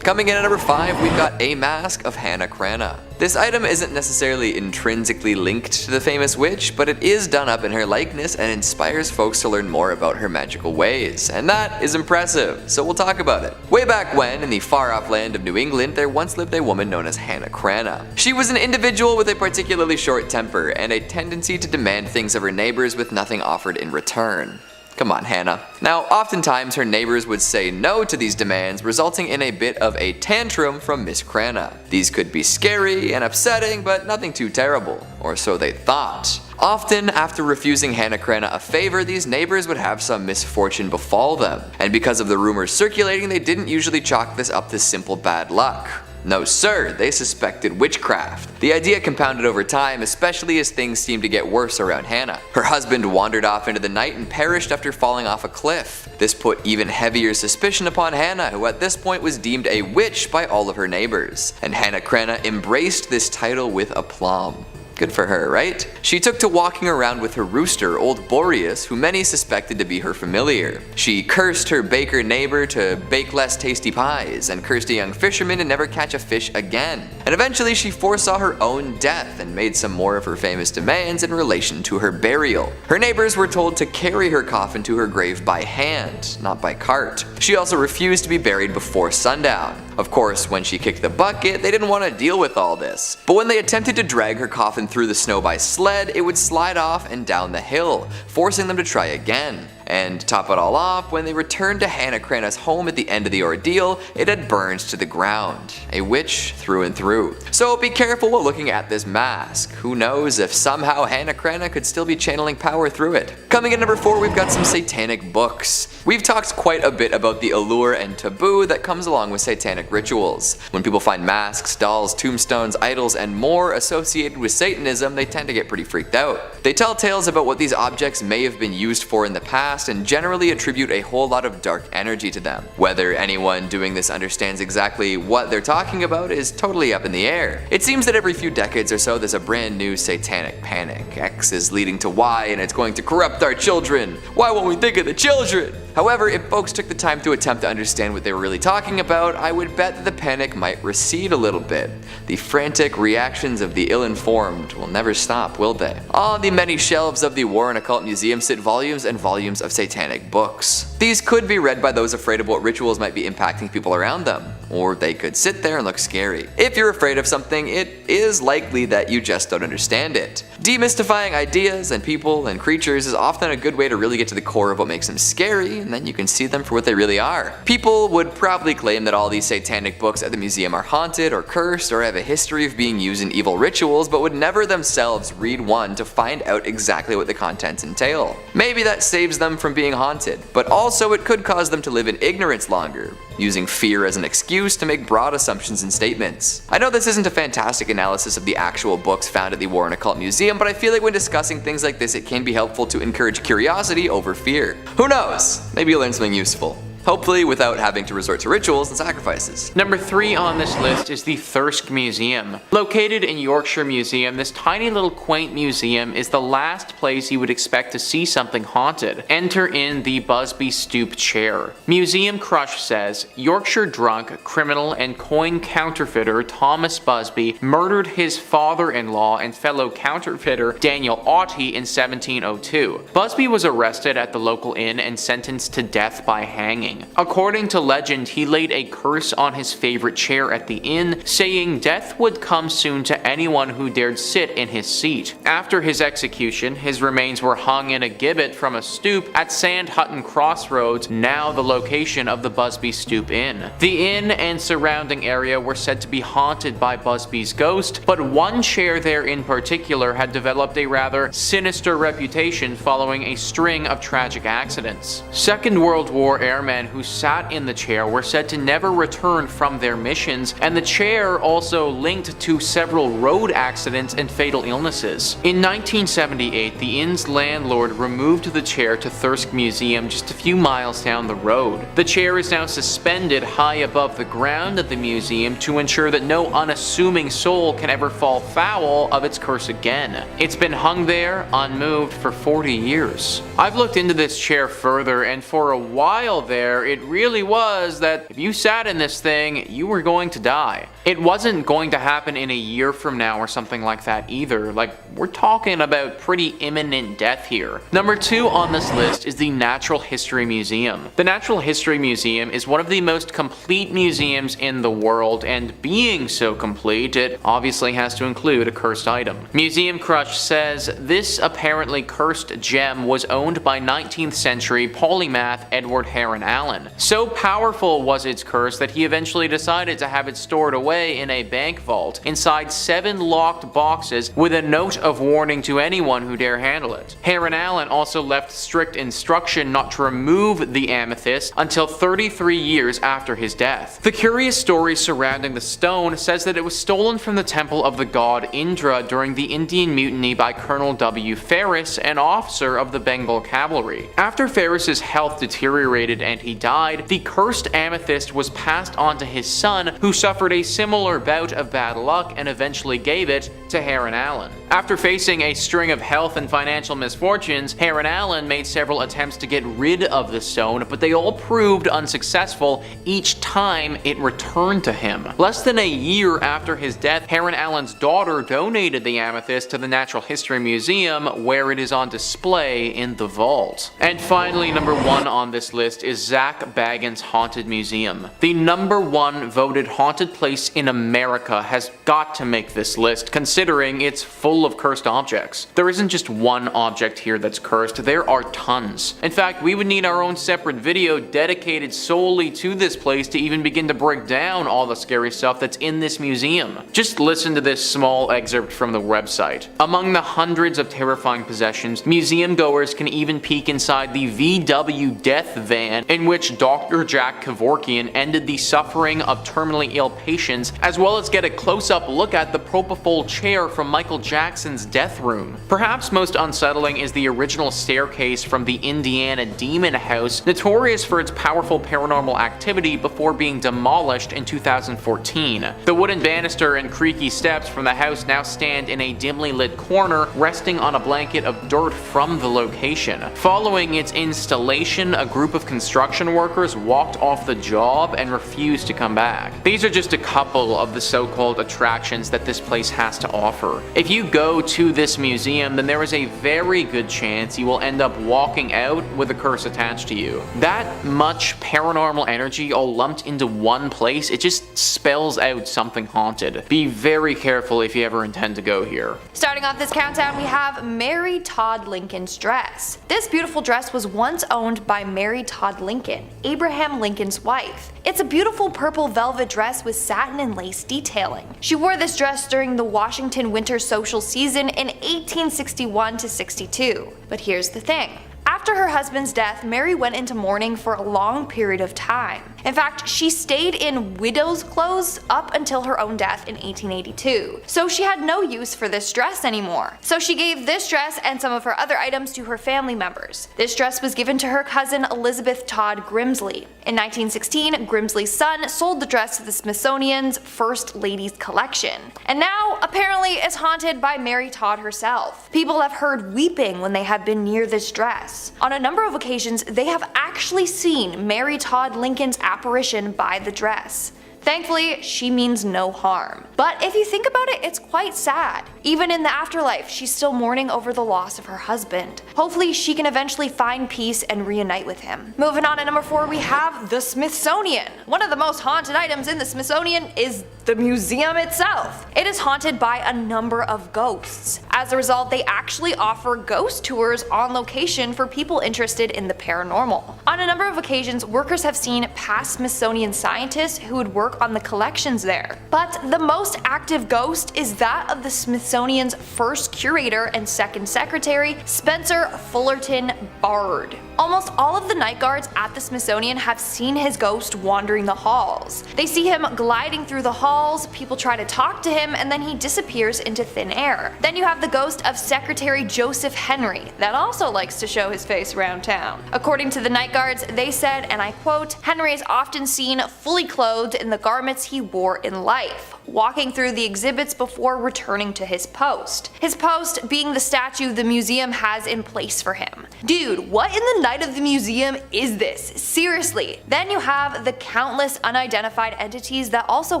Coming in at number 5, we've got a mask of Hannah Cranach. This item isn't necessarily intrinsically linked to the famous witch, but it is done up in her likeness and inspires folks to learn more about her magical ways, and that is impressive, so we'll talk about it. Way back when, in the far-off land of New England, there once lived a woman known as Hannah Cranach. She was an individual with a particularly short temper and a tendency to demand things of her neighbors with nothing offered in return. Come on, Hannah. Now, oftentimes her neighbors would say no to these demands, resulting in a bit of a tantrum from Miss Cranach. These could be scary and upsetting, but nothing too terrible, or so they thought. Often, after refusing Hannah Cranach a favor, these neighbors would have some misfortune befall them, and because of the rumors circulating, they didn't usually chalk this up to simple bad luck. No sir, they suspected witchcraft. The idea compounded over time, especially as things seemed to get worse around Hannah. Her husband wandered off into the night and perished after falling off a cliff. This put even heavier suspicion upon Hannah, who at this point was deemed a witch by all of her neighbors. And Hannah Cranach embraced this title with aplomb. Good for her, right? She took to walking around with her rooster, old Boreas, who many suspected to be her familiar. She cursed her baker neighbor to bake less tasty pies, and cursed a young fisherman to never catch a fish again. And eventually she foresaw her own death and made some more of her famous demands in relation to her burial. Her neighbors were told to carry her coffin to her grave by hand, not by cart. She also refused to be buried before sundown. Of course, when she kicked the bucket, they didn't want to deal with all this. But when they attempted to drag her coffin through the snow by sled, it would slide off and down the hill, forcing them to try again. And to top it all off, when they returned to Hannah Cranach's home at the end of the ordeal, it had burned to the ground. A witch through and through. So be careful while looking at this mask. Who knows if somehow Hannah Cranach could still be channeling power through it. Coming in number 4, we've got some satanic books. We've talked quite a bit about the allure and taboo that comes along with satanic rituals. When people find masks, dolls, tombstones, idols, and more associated with Satanism, they tend to get pretty freaked out. They tell tales about what these objects may have been used for in the past and generally attribute a whole lot of dark energy to them. Whether anyone doing this understands exactly what they're talking about is totally up in the air. It seems that every few decades or so there's a brand new satanic panic. X is leading to Y and it's going to corrupt our children. Why won't we think of the children? However, if folks took the time to attempt to understand what they were really talking about, I would bet that the panic might recede a little bit. The frantic reactions of the ill-informed will never stop, will they? On the many shelves of the War and Occult Museum sit volumes and volumes of satanic books. These could be read by those afraid of what rituals might be impacting people around them, or they could sit there and look scary. If you're afraid of something, it is likely that you just don't understand it. Demystifying ideas and people and creatures is often a good way to really get to the core of what makes them scary, and then you can see them for what they really are. People would probably claim that all these satanic books at the museum are haunted or cursed or have a history of being used in evil rituals, but would never themselves read one to find out exactly what the contents entail. Maybe that saves them from being haunted, but also it could cause them to live in ignorance longer, using fear as an excuse to make broad assumptions and statements. I know this isn't a fantastic analysis of the actual books found at the War and Occult Museum, but I feel like when discussing things like this, it can be helpful to encourage curiosity over fear. Who knows? Maybe you'll learn something useful. Hopefully without having to resort to rituals and sacrifices. Number 3 on this list is the Thirsk Museum. Located in Yorkshire Museum, this tiny little quaint museum is the last place you would expect to see something haunted. Enter in the Busby Stoop chair. Museum Crush says, Yorkshire drunk, criminal, and coin counterfeiter Thomas Busby murdered his father-in-law and fellow counterfeiter Daniel Aughty in 1702. Busby was arrested at the local inn and sentenced to death by hanging. According to legend, he laid a curse on his favorite chair at the inn, saying death would come soon to anyone who dared sit in his seat. After his execution, his remains were hung in a gibbet from a stoop at Sand Hutton Crossroads, now the location of the Busby Stoop Inn. The inn and surrounding area were said to be haunted by Busby's ghost, but one chair there in particular had developed a rather sinister reputation following a string of tragic accidents. Second World War airmen who sat in the chair were said to never return from their missions, and the chair also linked to several road accidents and fatal illnesses. In 1978, the inn's landlord removed the chair to Thirsk Museum just a few miles down the road. The chair is now suspended high above the ground at the museum to ensure that no unassuming soul can ever fall foul of its curse again. It's been hung there, unmoved, for 40 years. I've looked into this chair further, and for a while there, it really was that if you sat in this thing, you were going to die. It wasn't going to happen in a year from now or something like that either. Like, we're talking about pretty imminent death here. Number 2 on this list is the Natural History Museum. The Natural History Museum is one of the most complete museums in the world, and being so complete, it obviously has to include a cursed item. Museum Crush says this apparently cursed gem was owned by 19th century polymath Edward Heron Allen. So powerful was its curse that he eventually decided to have it stored away in a bank vault inside 7 locked boxes with a note of warning to anyone who dare handle it. Heron Allen also left strict instruction not to remove the amethyst until 33 years after his death. The curious story surrounding the stone says that it was stolen from the temple of the god Indra during the Indian Mutiny by Colonel W. Ferris, an officer of the Bengal Cavalry. After Ferris's health deteriorated and he died, the cursed amethyst was passed on to his son, who suffered a similar bout of bad luck and eventually gave it to Heron Allen. After facing a string of health and financial misfortunes, Heron Allen made several attempts to get rid of the stone, but they all proved unsuccessful each time it returned to him. Less than a year after his death, Heron Allen's daughter donated the amethyst to the Natural History Museum, where it is on display in the vault. And finally, number 1 on this list is Zach Bagans' Haunted Museum. The number 1 voted haunted place in America has got to make this list, considering it's full of cursed objects. There isn't just one object here that's cursed, there are tons. In fact, we would need our own separate video dedicated solely to this place to even begin to break down all the scary stuff that's in this museum. Just listen to this small excerpt from the website. Among the hundreds of terrifying possessions, museum goers can even peek inside the VW death van in which Dr. Jack Kevorkian ended the suffering of terminally ill patients, as well as get a close-up look at the propofol chair from Michael Jackson's death room. Perhaps most unsettling is the original staircase from the Indiana Demon House, notorious for its powerful paranormal activity before being demolished in 2014. The wooden banister and creaky steps from the house now stand in a dimly lit corner, resting on a blanket of dirt from the location. Following its installation, a group of construction workers walked off the job and refused to come back. These are just a couple couple of the so-called attractions that this place has to offer. If you go to this museum, then there is a very good chance you will end up walking out with a curse attached to you. That much paranormal energy all lumped into one place, it just spells out something haunted. Be very careful if you ever intend to go here. Starting off this countdown, we have Mary Todd Lincoln's dress. This beautiful dress was once owned by Mary Todd Lincoln, Abraham Lincoln's wife. It's a beautiful purple velvet dress with satin and lace detailing. She wore this dress during the Washington winter social season in 1861 to 62. But here's the thing. After her husband's death, Mary went into mourning for a long period of time. In fact, she stayed in widow's clothes up until her own death in 1882. So she had no use for this dress anymore. So she gave this dress and some of her other items to her family members. This dress was given to her cousin Elizabeth Todd Grimsley. In 1916, Grimsley's son sold the dress to the Smithsonian's First Ladies collection. And now, apparently, it's haunted by Mary Todd herself. People have heard weeping when they have been near this dress. On a number of occasions, they have actually seen Mary Todd Lincoln's apparition by the dress. Thankfully, she means no harm. But if you think about it, it's quite sad. Even in the afterlife, she's still mourning over the loss of her husband. Hopefully, she can eventually find peace and reunite with him. Moving on to number 4, we have the Smithsonian. One of the most haunted items in the Smithsonian is the museum itself. It is haunted by a number of ghosts. As a result, they actually offer ghost tours on location for people interested in the paranormal. On a number of occasions, workers have seen past Smithsonian scientists who would work on the collections there. But the most active ghost is that of the Smithsonian's first curator and second secretary, Spencer Fullerton Bard. Almost all of the night guards at the Smithsonian have seen his ghost wandering the halls. They see him gliding through the halls, people try to talk to him, and then he disappears into thin air. Then you have the ghost of Secretary Joseph Henry, that also likes to show his face around town. According to the night guards, they said, and I quote, "Henry is often seen fully clothed in the garments he wore in life, walking through the exhibits before returning to his post." His post being the statue the museum has in place for him. Dude, what in the night of the museum is this? Seriously. Then you have the countless unidentified entities that also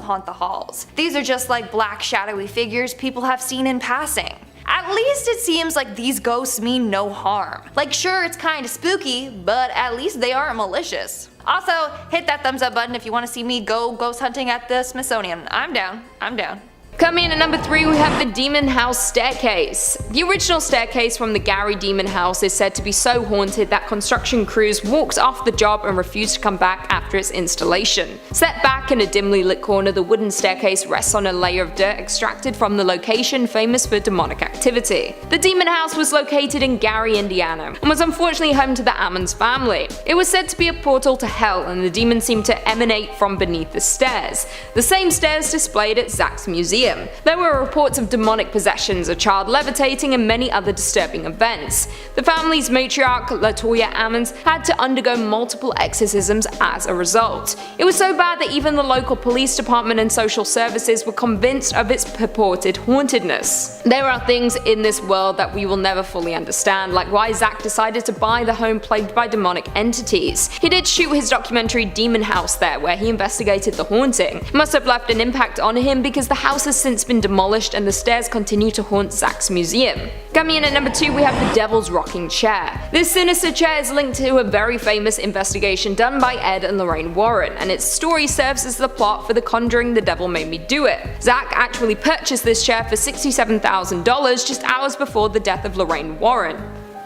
haunt the halls. These are just like black shadowy figures people have seen in passing. At least it seems like these ghosts mean no harm. Like, sure, it's kinda spooky, but at least they aren't malicious. Also, hit that thumbs up button if you want to see me go ghost hunting at the Smithsonian. I'm down. I'm down. Coming in at number 3, we have the Demon House Staircase. The original staircase from the Gary Demon House is said to be so haunted that construction crews walked off the job and refused to come back after its installation. Set back in a dimly lit corner, the wooden staircase rests on a layer of dirt extracted from the location famous for demonic activity. The Demon House was located in Gary, Indiana, and was unfortunately home to the Ammons family. It was said to be a portal to hell, and the demons seemed to emanate from beneath the stairs, the same stairs displayed at Zach's museum. There were reports of demonic possessions, a child levitating, and many other disturbing events. The family's matriarch, LaToya Ammons, had to undergo multiple exorcisms as a result. It was so bad that even the local police department and social services were convinced of its purported hauntedness. There are things in this world that we will never fully understand, like why Zach decided to buy the home plagued by demonic entities. He did shoot his documentary Demon House there, where he investigated the haunting. It must have left an impact on him because the house has since been demolished and the stairs continue to haunt Zach's museum. Coming in at number 2, we have the Devil's Rocking Chair. This sinister chair is linked to a very famous investigation done by Ed and Lorraine Warren, and its story serves as the plot for The Conjuring: The Devil Made Me Do It. Zach actually purchased this chair for $67,000 just hours before the death of Lorraine Warren.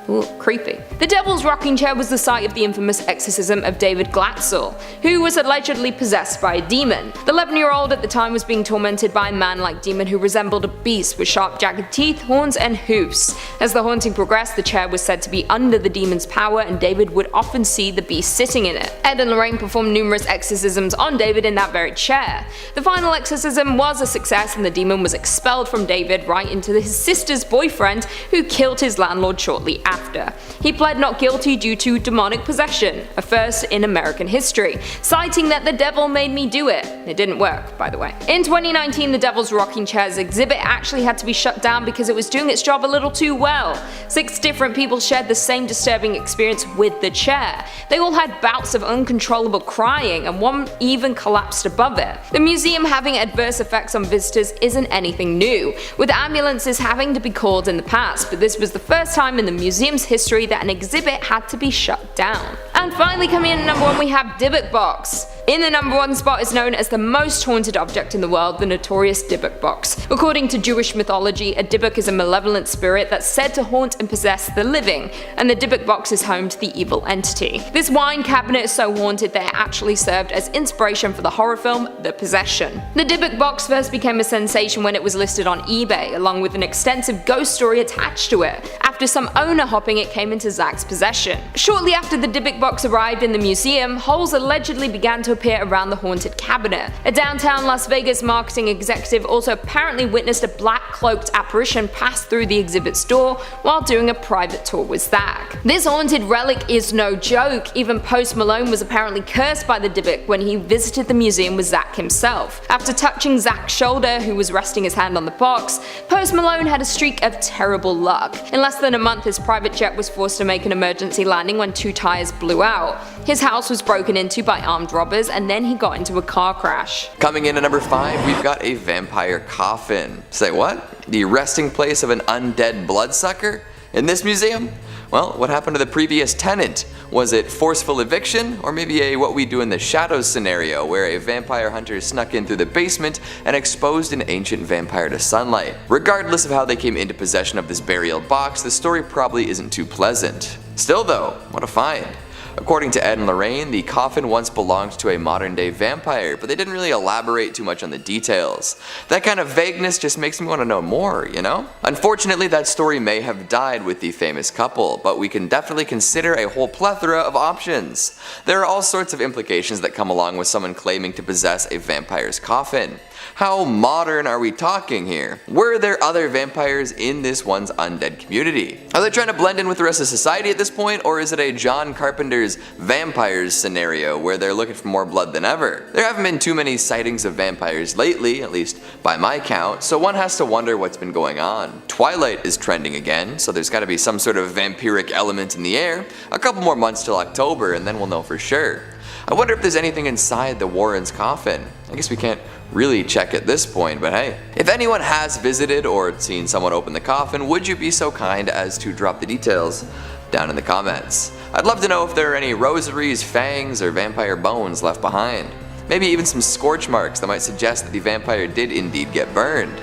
Ooh, creepy. The Devil's Rocking Chair was the site of the infamous exorcism of David Glatzel, who was allegedly possessed by a demon. The 11-year-old at the time was being tormented by a man-like demon who resembled a beast with sharp, jagged teeth, horns, and hoofs. As the haunting progressed, the chair was said to be under the demon's power, and David would often see the beast sitting in it. Ed and Lorraine performed numerous exorcisms on David in that very chair. The final exorcism was a success, and the demon was expelled from David right into his sister's boyfriend, who killed his landlord shortly after. after. He pled not guilty due to demonic possession, a first in American history, citing that the devil made me do it. It didn't work, by the way. In 2019, the Devil's Rocking Chairs exhibit actually had to be shut down because it was doing its job a little too well. 6 different people shared the same disturbing experience with the chair. They all had bouts of uncontrollable crying, and one even collapsed above it. The museum having adverse effects on visitors isn't anything new, with ambulances having to be called in the past, but this was the first time in the museum's history that an exhibit had to be shut down. And finally, coming in at number 1, we have Dybbuk Box. In the number 1 spot is known as the most haunted object in the world, the notorious Dybbuk Box. According to Jewish mythology, a Dybbuk is a malevolent spirit that's said to haunt and possess the living, and the Dybbuk Box is home to the evil entity. This wine cabinet is so haunted that it actually served as inspiration for the horror film The Possession. The Dybbuk Box first became a sensation when it was listed on eBay, along with an extensive ghost story attached to it. After some owner hopping, it came into Zach's possession. Shortly after the Dybbuk Box arrived in the museum, holes allegedly began to appear around the haunted cabinet. A downtown Las Vegas marketing executive also apparently witnessed a black-cloaked apparition pass through the exhibit's door while doing a private tour with Zach. This haunted relic is no joke. Even Post Malone was apparently cursed by the Dybbuk when he visited the museum with Zach himself. After touching Zach's shoulder, who was resting his hand on the box, Post Malone had a streak of terrible luck. In less than a month, his private jet was forced to make an emergency landing when 2 tires blew out. His house was broken into by armed robbers, and then he got into a car crash. Coming in at number 5, we've got a vampire coffin. Say what? The resting place of an undead bloodsucker? In this museum? Well, what happened to the previous tenant? Was it forceful eviction, or maybe a what we do in the shadows scenario where a vampire hunter snuck in through the basement and exposed an ancient vampire to sunlight? Regardless of how they came into possession of this burial box, the story probably isn't too pleasant. Still though, what a find. According to Ed and Lorraine, the coffin once belonged to a modern day vampire, but they didn't really elaborate too much on the details. That kind of vagueness just makes me want to know more, you know? Unfortunately, that story may have died with the famous couple, but we can definitely consider a whole plethora of options. There are all sorts of implications that come along with someone claiming to possess a vampire's coffin. How modern are we talking here? Were there other vampires in this one's undead community? Are they trying to blend in with the rest of society at this point, or is it a John Carpenter's vampires scenario where they're looking for more blood than ever? There haven't been too many sightings of vampires lately, at least by my count, so one has to wonder what's been going on. Twilight is trending again, so there's gotta be some sort of vampiric element in the air. A couple more months till October and then we'll know for sure. I wonder if there's anything inside the Warren's coffin. I guess we can't really check at this point, but hey. If anyone has visited or seen someone open the coffin, would you be so kind as to drop the details down in the comments? I'd love to know if there are any rosaries, fangs, or vampire bones left behind. Maybe even some scorch marks that might suggest that the vampire did indeed get burned.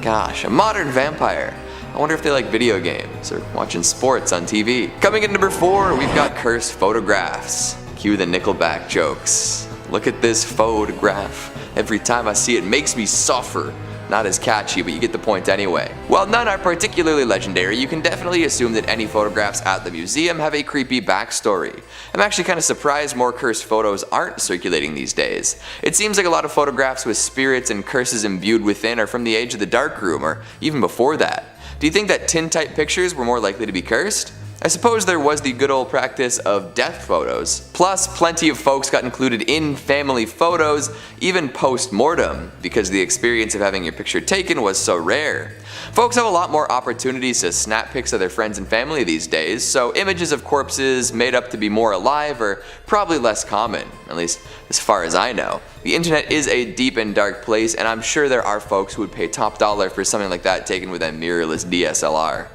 Gosh, a modern vampire. I wonder if they like video games or watching sports on TV. Coming in number 4, we've got cursed photographs. Cue the Nickelback jokes. Look at this photograph. Every time I see it makes me suffer. Not as catchy, but you get the point anyway. While none are particularly legendary, you can definitely assume that any photographs at the museum have a creepy backstory. I'm actually kind of surprised more cursed photos aren't circulating these days. It seems like a lot of photographs with spirits and curses imbued within are from the age of the darkroom, or even before that. Do you think that tintype pictures were more likely to be cursed? I suppose there was the good old practice of death photos. Plus, plenty of folks got included in family photos, even post-mortem, because the experience of having your picture taken was so rare. Folks have a lot more opportunities to snap pics of their friends and family these days, so images of corpses made up to be more alive are probably less common, at least as far as I know. The internet is a deep and dark place, and I'm sure there are folks who would pay top dollar for something like that taken with a mirrorless DSLR.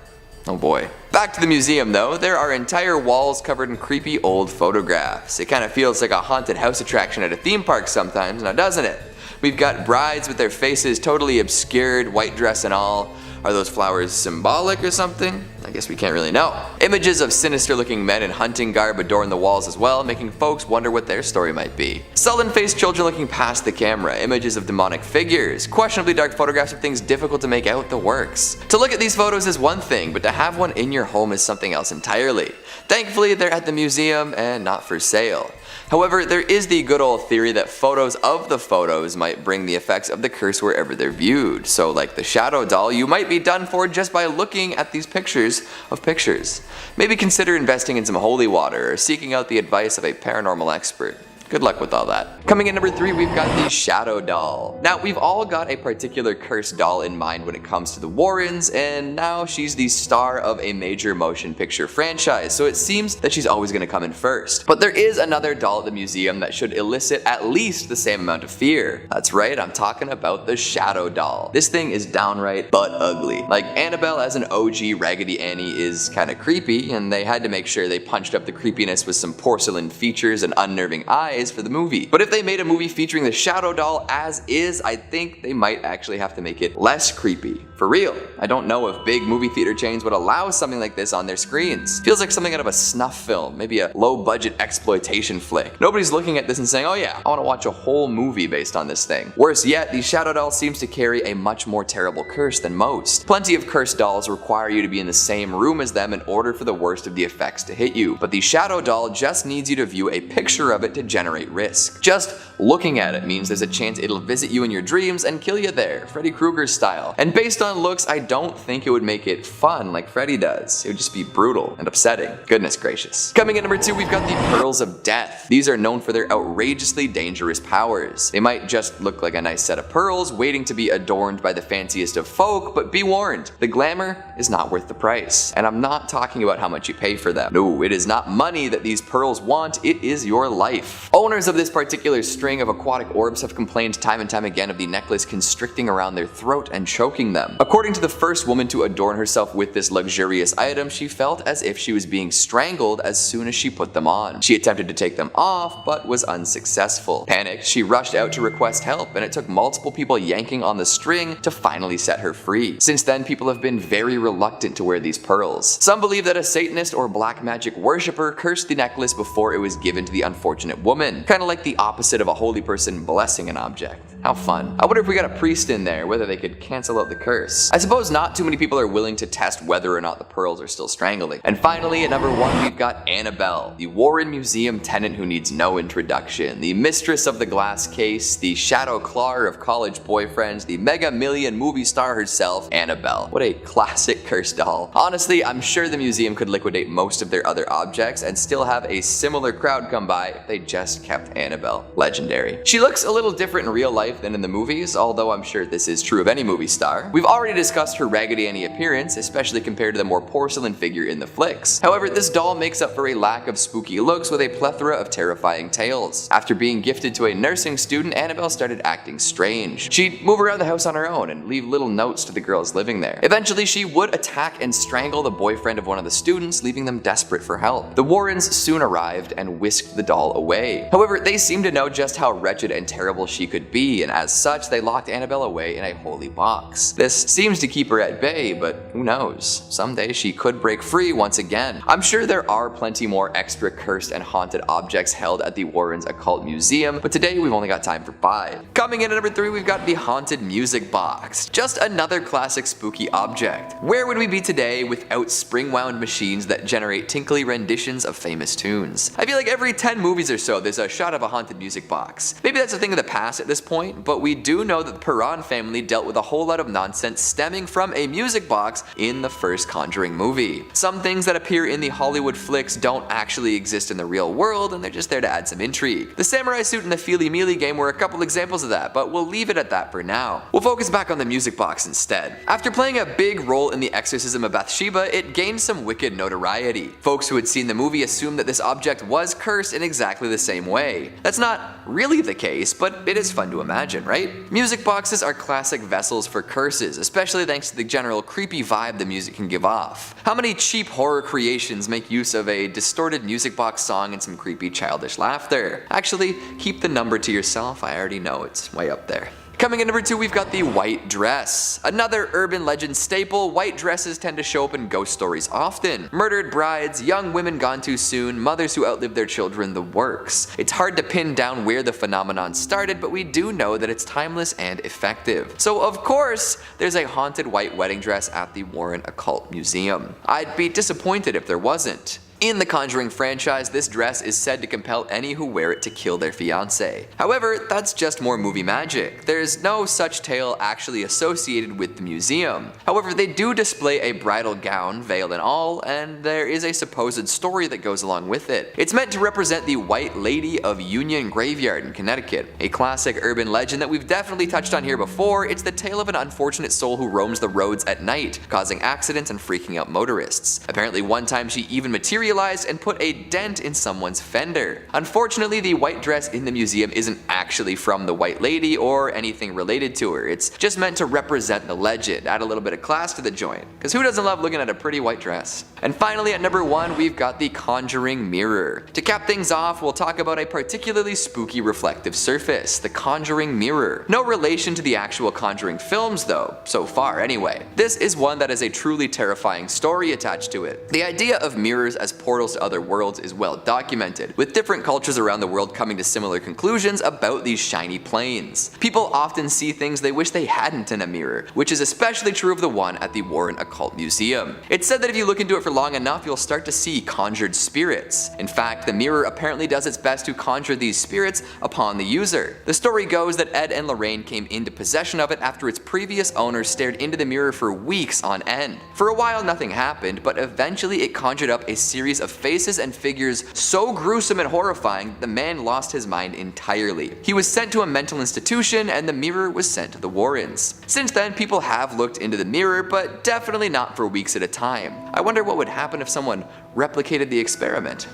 Oh boy. Back to the museum though, there are entire walls covered in creepy old photographs. It kind of feels like a haunted house attraction at a theme park sometimes, now doesn't it? We've got brides with their faces totally obscured, white dress and all. Are those flowers symbolic or something? I guess we can't really know. Images of sinister looking men in hunting garb adorn the walls as well, making folks wonder what their story might be. Sullen-faced children looking past the camera, images of demonic figures, questionably dark photographs of things difficult to make out the works. To look at these photos is one thing, but to have one in your home is something else entirely. Thankfully, they're at the museum and not for sale. However, there is the good old theory that photos of the photos might bring the effects of the curse wherever they're viewed. So like the shadow doll, you might be done for just by looking at these pictures of pictures. Maybe consider investing in some holy water or seeking out the advice of a paranormal expert. Good luck with all that. Coming in number 3, we've got the Shadow Doll. Now, we've all got a particular cursed doll in mind when it comes to the Warrens, and now she's the star of a major motion picture franchise, so it seems that she's always gonna come in first. But there is another doll at the museum that should elicit at least the same amount of fear. That's right, I'm talking about the Shadow Doll. This thing is downright butt ugly. Like, Annabelle as an OG Raggedy Annie is kinda creepy, and they had to make sure they punched up the creepiness with some porcelain features and unnerving eyes for the movie. But if they made a movie featuring the Shadow Doll as is, I think they might actually have to make it less creepy. For real. I don't know if big movie theater chains would allow something like this on their screens. Feels like something out of a snuff film, maybe a low-budget exploitation flick. Nobody's looking at this and saying, oh yeah, I want to watch a whole movie based on this thing. Worse yet, the Shadow Doll seems to carry a much more terrible curse than most. Plenty of cursed dolls require you to be in the same room as them in order for the worst of the effects to hit you, but the Shadow Doll just needs you to view a picture of it to generate risk. Just looking at it means there's a chance it'll visit you in your dreams and kill you there, Freddy Krueger style. And based on looks, I don't think it would make it fun like Freddy does. It would just be brutal and upsetting. Goodness gracious. Coming in number 2, we've got the Pearls of Death. These are known for their outrageously dangerous powers. They might just look like a nice set of pearls waiting to be adorned by the fanciest of folk, but be warned, the glamour is not worth the price. And I'm not talking about how much you pay for them. No, it is not money that these pearls want, it is your life. Owners of this particular string of aquatic orbs have complained time and time again of the necklace constricting around their throat and choking them. According to the first woman to adorn herself with this luxurious item, she felt as if she was being strangled as soon as she put them on. She attempted to take them off, but was unsuccessful. Panicked, she rushed out to request help, and it took multiple people yanking on the string to finally set her free. Since then, people have been very reluctant to wear these pearls. Some believe that a Satanist or black magic worshipper cursed the necklace before it was given to the unfortunate woman. Kinda like the opposite of a holy person blessing an object. How fun. I wonder if we got a priest in there, whether they could cancel out the curse. I suppose not too many people are willing to test whether or not the pearls are still strangling. And finally, at number 1, we've got Annabelle, the Warren Museum tenant who needs no introduction, the mistress of the glass case, the shadow clawer of college boyfriends, the mega million movie star herself, Annabelle. What a classic cursed doll. Honestly, I'm sure the museum could liquidate most of their other objects and still have a similar crowd come by if they just kept Annabelle. Legendary. She looks a little different in real life than in the movies, although I'm sure this is true of any movie star. We've already discussed her Raggedy Annie appearance, especially compared to the more porcelain figure in the flicks. However, this doll makes up for a lack of spooky looks with a plethora of terrifying tales. After being gifted to a nursing student, Annabelle started acting strange. She'd move around the house on her own and leave little notes to the girls living there. Eventually, she would attack and strangle the boyfriend of one of the students, leaving them desperate for help. The Warrens soon arrived and whisked the doll away. However, they seemed to know just how wretched and terrible she could be, and as such, they locked Annabelle away in a holy box. This seems to keep her at bay, but who knows? Someday she could break free once again. I'm sure there are plenty more extra cursed and haunted objects held at the Warrens Occult Museum, but today we've only got time for 5. Coming in at number 3, we've got the Haunted Music Box. Just another classic spooky object. Where would we be today without spring-wound machines that generate tinkly renditions of famous tunes? I feel like every 10 movies or so, there's a shot of a haunted music box. Maybe that's a thing of the past at this point, but we do know that the Perron family dealt with a whole lot of nonsense stemming from a music box in the first Conjuring movie. Some things that appear in the Hollywood flicks don't actually exist in the real world, and they're just there to add some intrigue. The samurai suit and the Feely Mealy game were a couple examples of that, but we'll leave it at that for now. We'll focus back on the music box instead. After playing a big role in the exorcism of Bathsheba, it gained some wicked notoriety. Folks who had seen the movie assumed that this object was cursed in exactly the same way. That's not really the case, but it is fun to imagine, right? Music boxes are classic vessels for curses, especially thanks to the general creepy vibe the music can give off. How many cheap horror creations make use of a distorted music box song and some creepy childish laughter? Actually, keep the number to yourself, I already know it's way up there. Coming in number 2, we've got the white dress. Another urban legend staple, white dresses tend to show up in ghost stories often. Murdered brides, young women gone too soon, mothers who outlived their children, the works. It's hard to pin down where the phenomenon started, but we do know that it's timeless and effective. So of course, there's a haunted white wedding dress at the Warren Occult Museum. I'd be disappointed if there wasn't. In the Conjuring franchise, this dress is said to compel any who wear it to kill their fiancé. However, that's just more movie magic. There's no such tale actually associated with the museum. However, they do display a bridal gown, veil and all, and there is a supposed story that goes along with it. It's meant to represent the White Lady of Union Graveyard in Connecticut, a classic urban legend that we've definitely touched on here before. It's the tale of an unfortunate soul who roams the roads at night, causing accidents and freaking out motorists. Apparently one time she even materialized and put a dent in someone's fender. Unfortunately, the white dress in the museum isn't actually from the White Lady or anything related to her. It's just meant to represent the legend, add a little bit of class to the joint, because who doesn't love looking at a pretty white dress? And finally at number 1, we've got the Conjuring Mirror. To cap things off, we'll talk about a particularly spooky reflective surface, the Conjuring Mirror. No relation to the actual Conjuring films though, so far anyway. This is one that has a truly terrifying story attached to it. The idea of mirrors as portals to other worlds is well documented, with different cultures around the world coming to similar conclusions about these shiny planes. People often see things they wish they hadn't in a mirror, which is especially true of the one at the Warren Occult Museum. It's said that if you look into it for long enough, you'll start to see conjured spirits. In fact, the mirror apparently does its best to conjure these spirits upon the user. The story goes that Ed and Lorraine came into possession of it after its previous owner stared into the mirror for weeks on end. For a while nothing happened, but eventually it conjured up a series of faces and figures so gruesome and horrifying that the man lost his mind entirely. He was sent to a mental institution and the mirror was sent to the Warrens. Since then, people have looked into the mirror, but definitely not for weeks at a time. I wonder what would happen if someone replicated the experiment.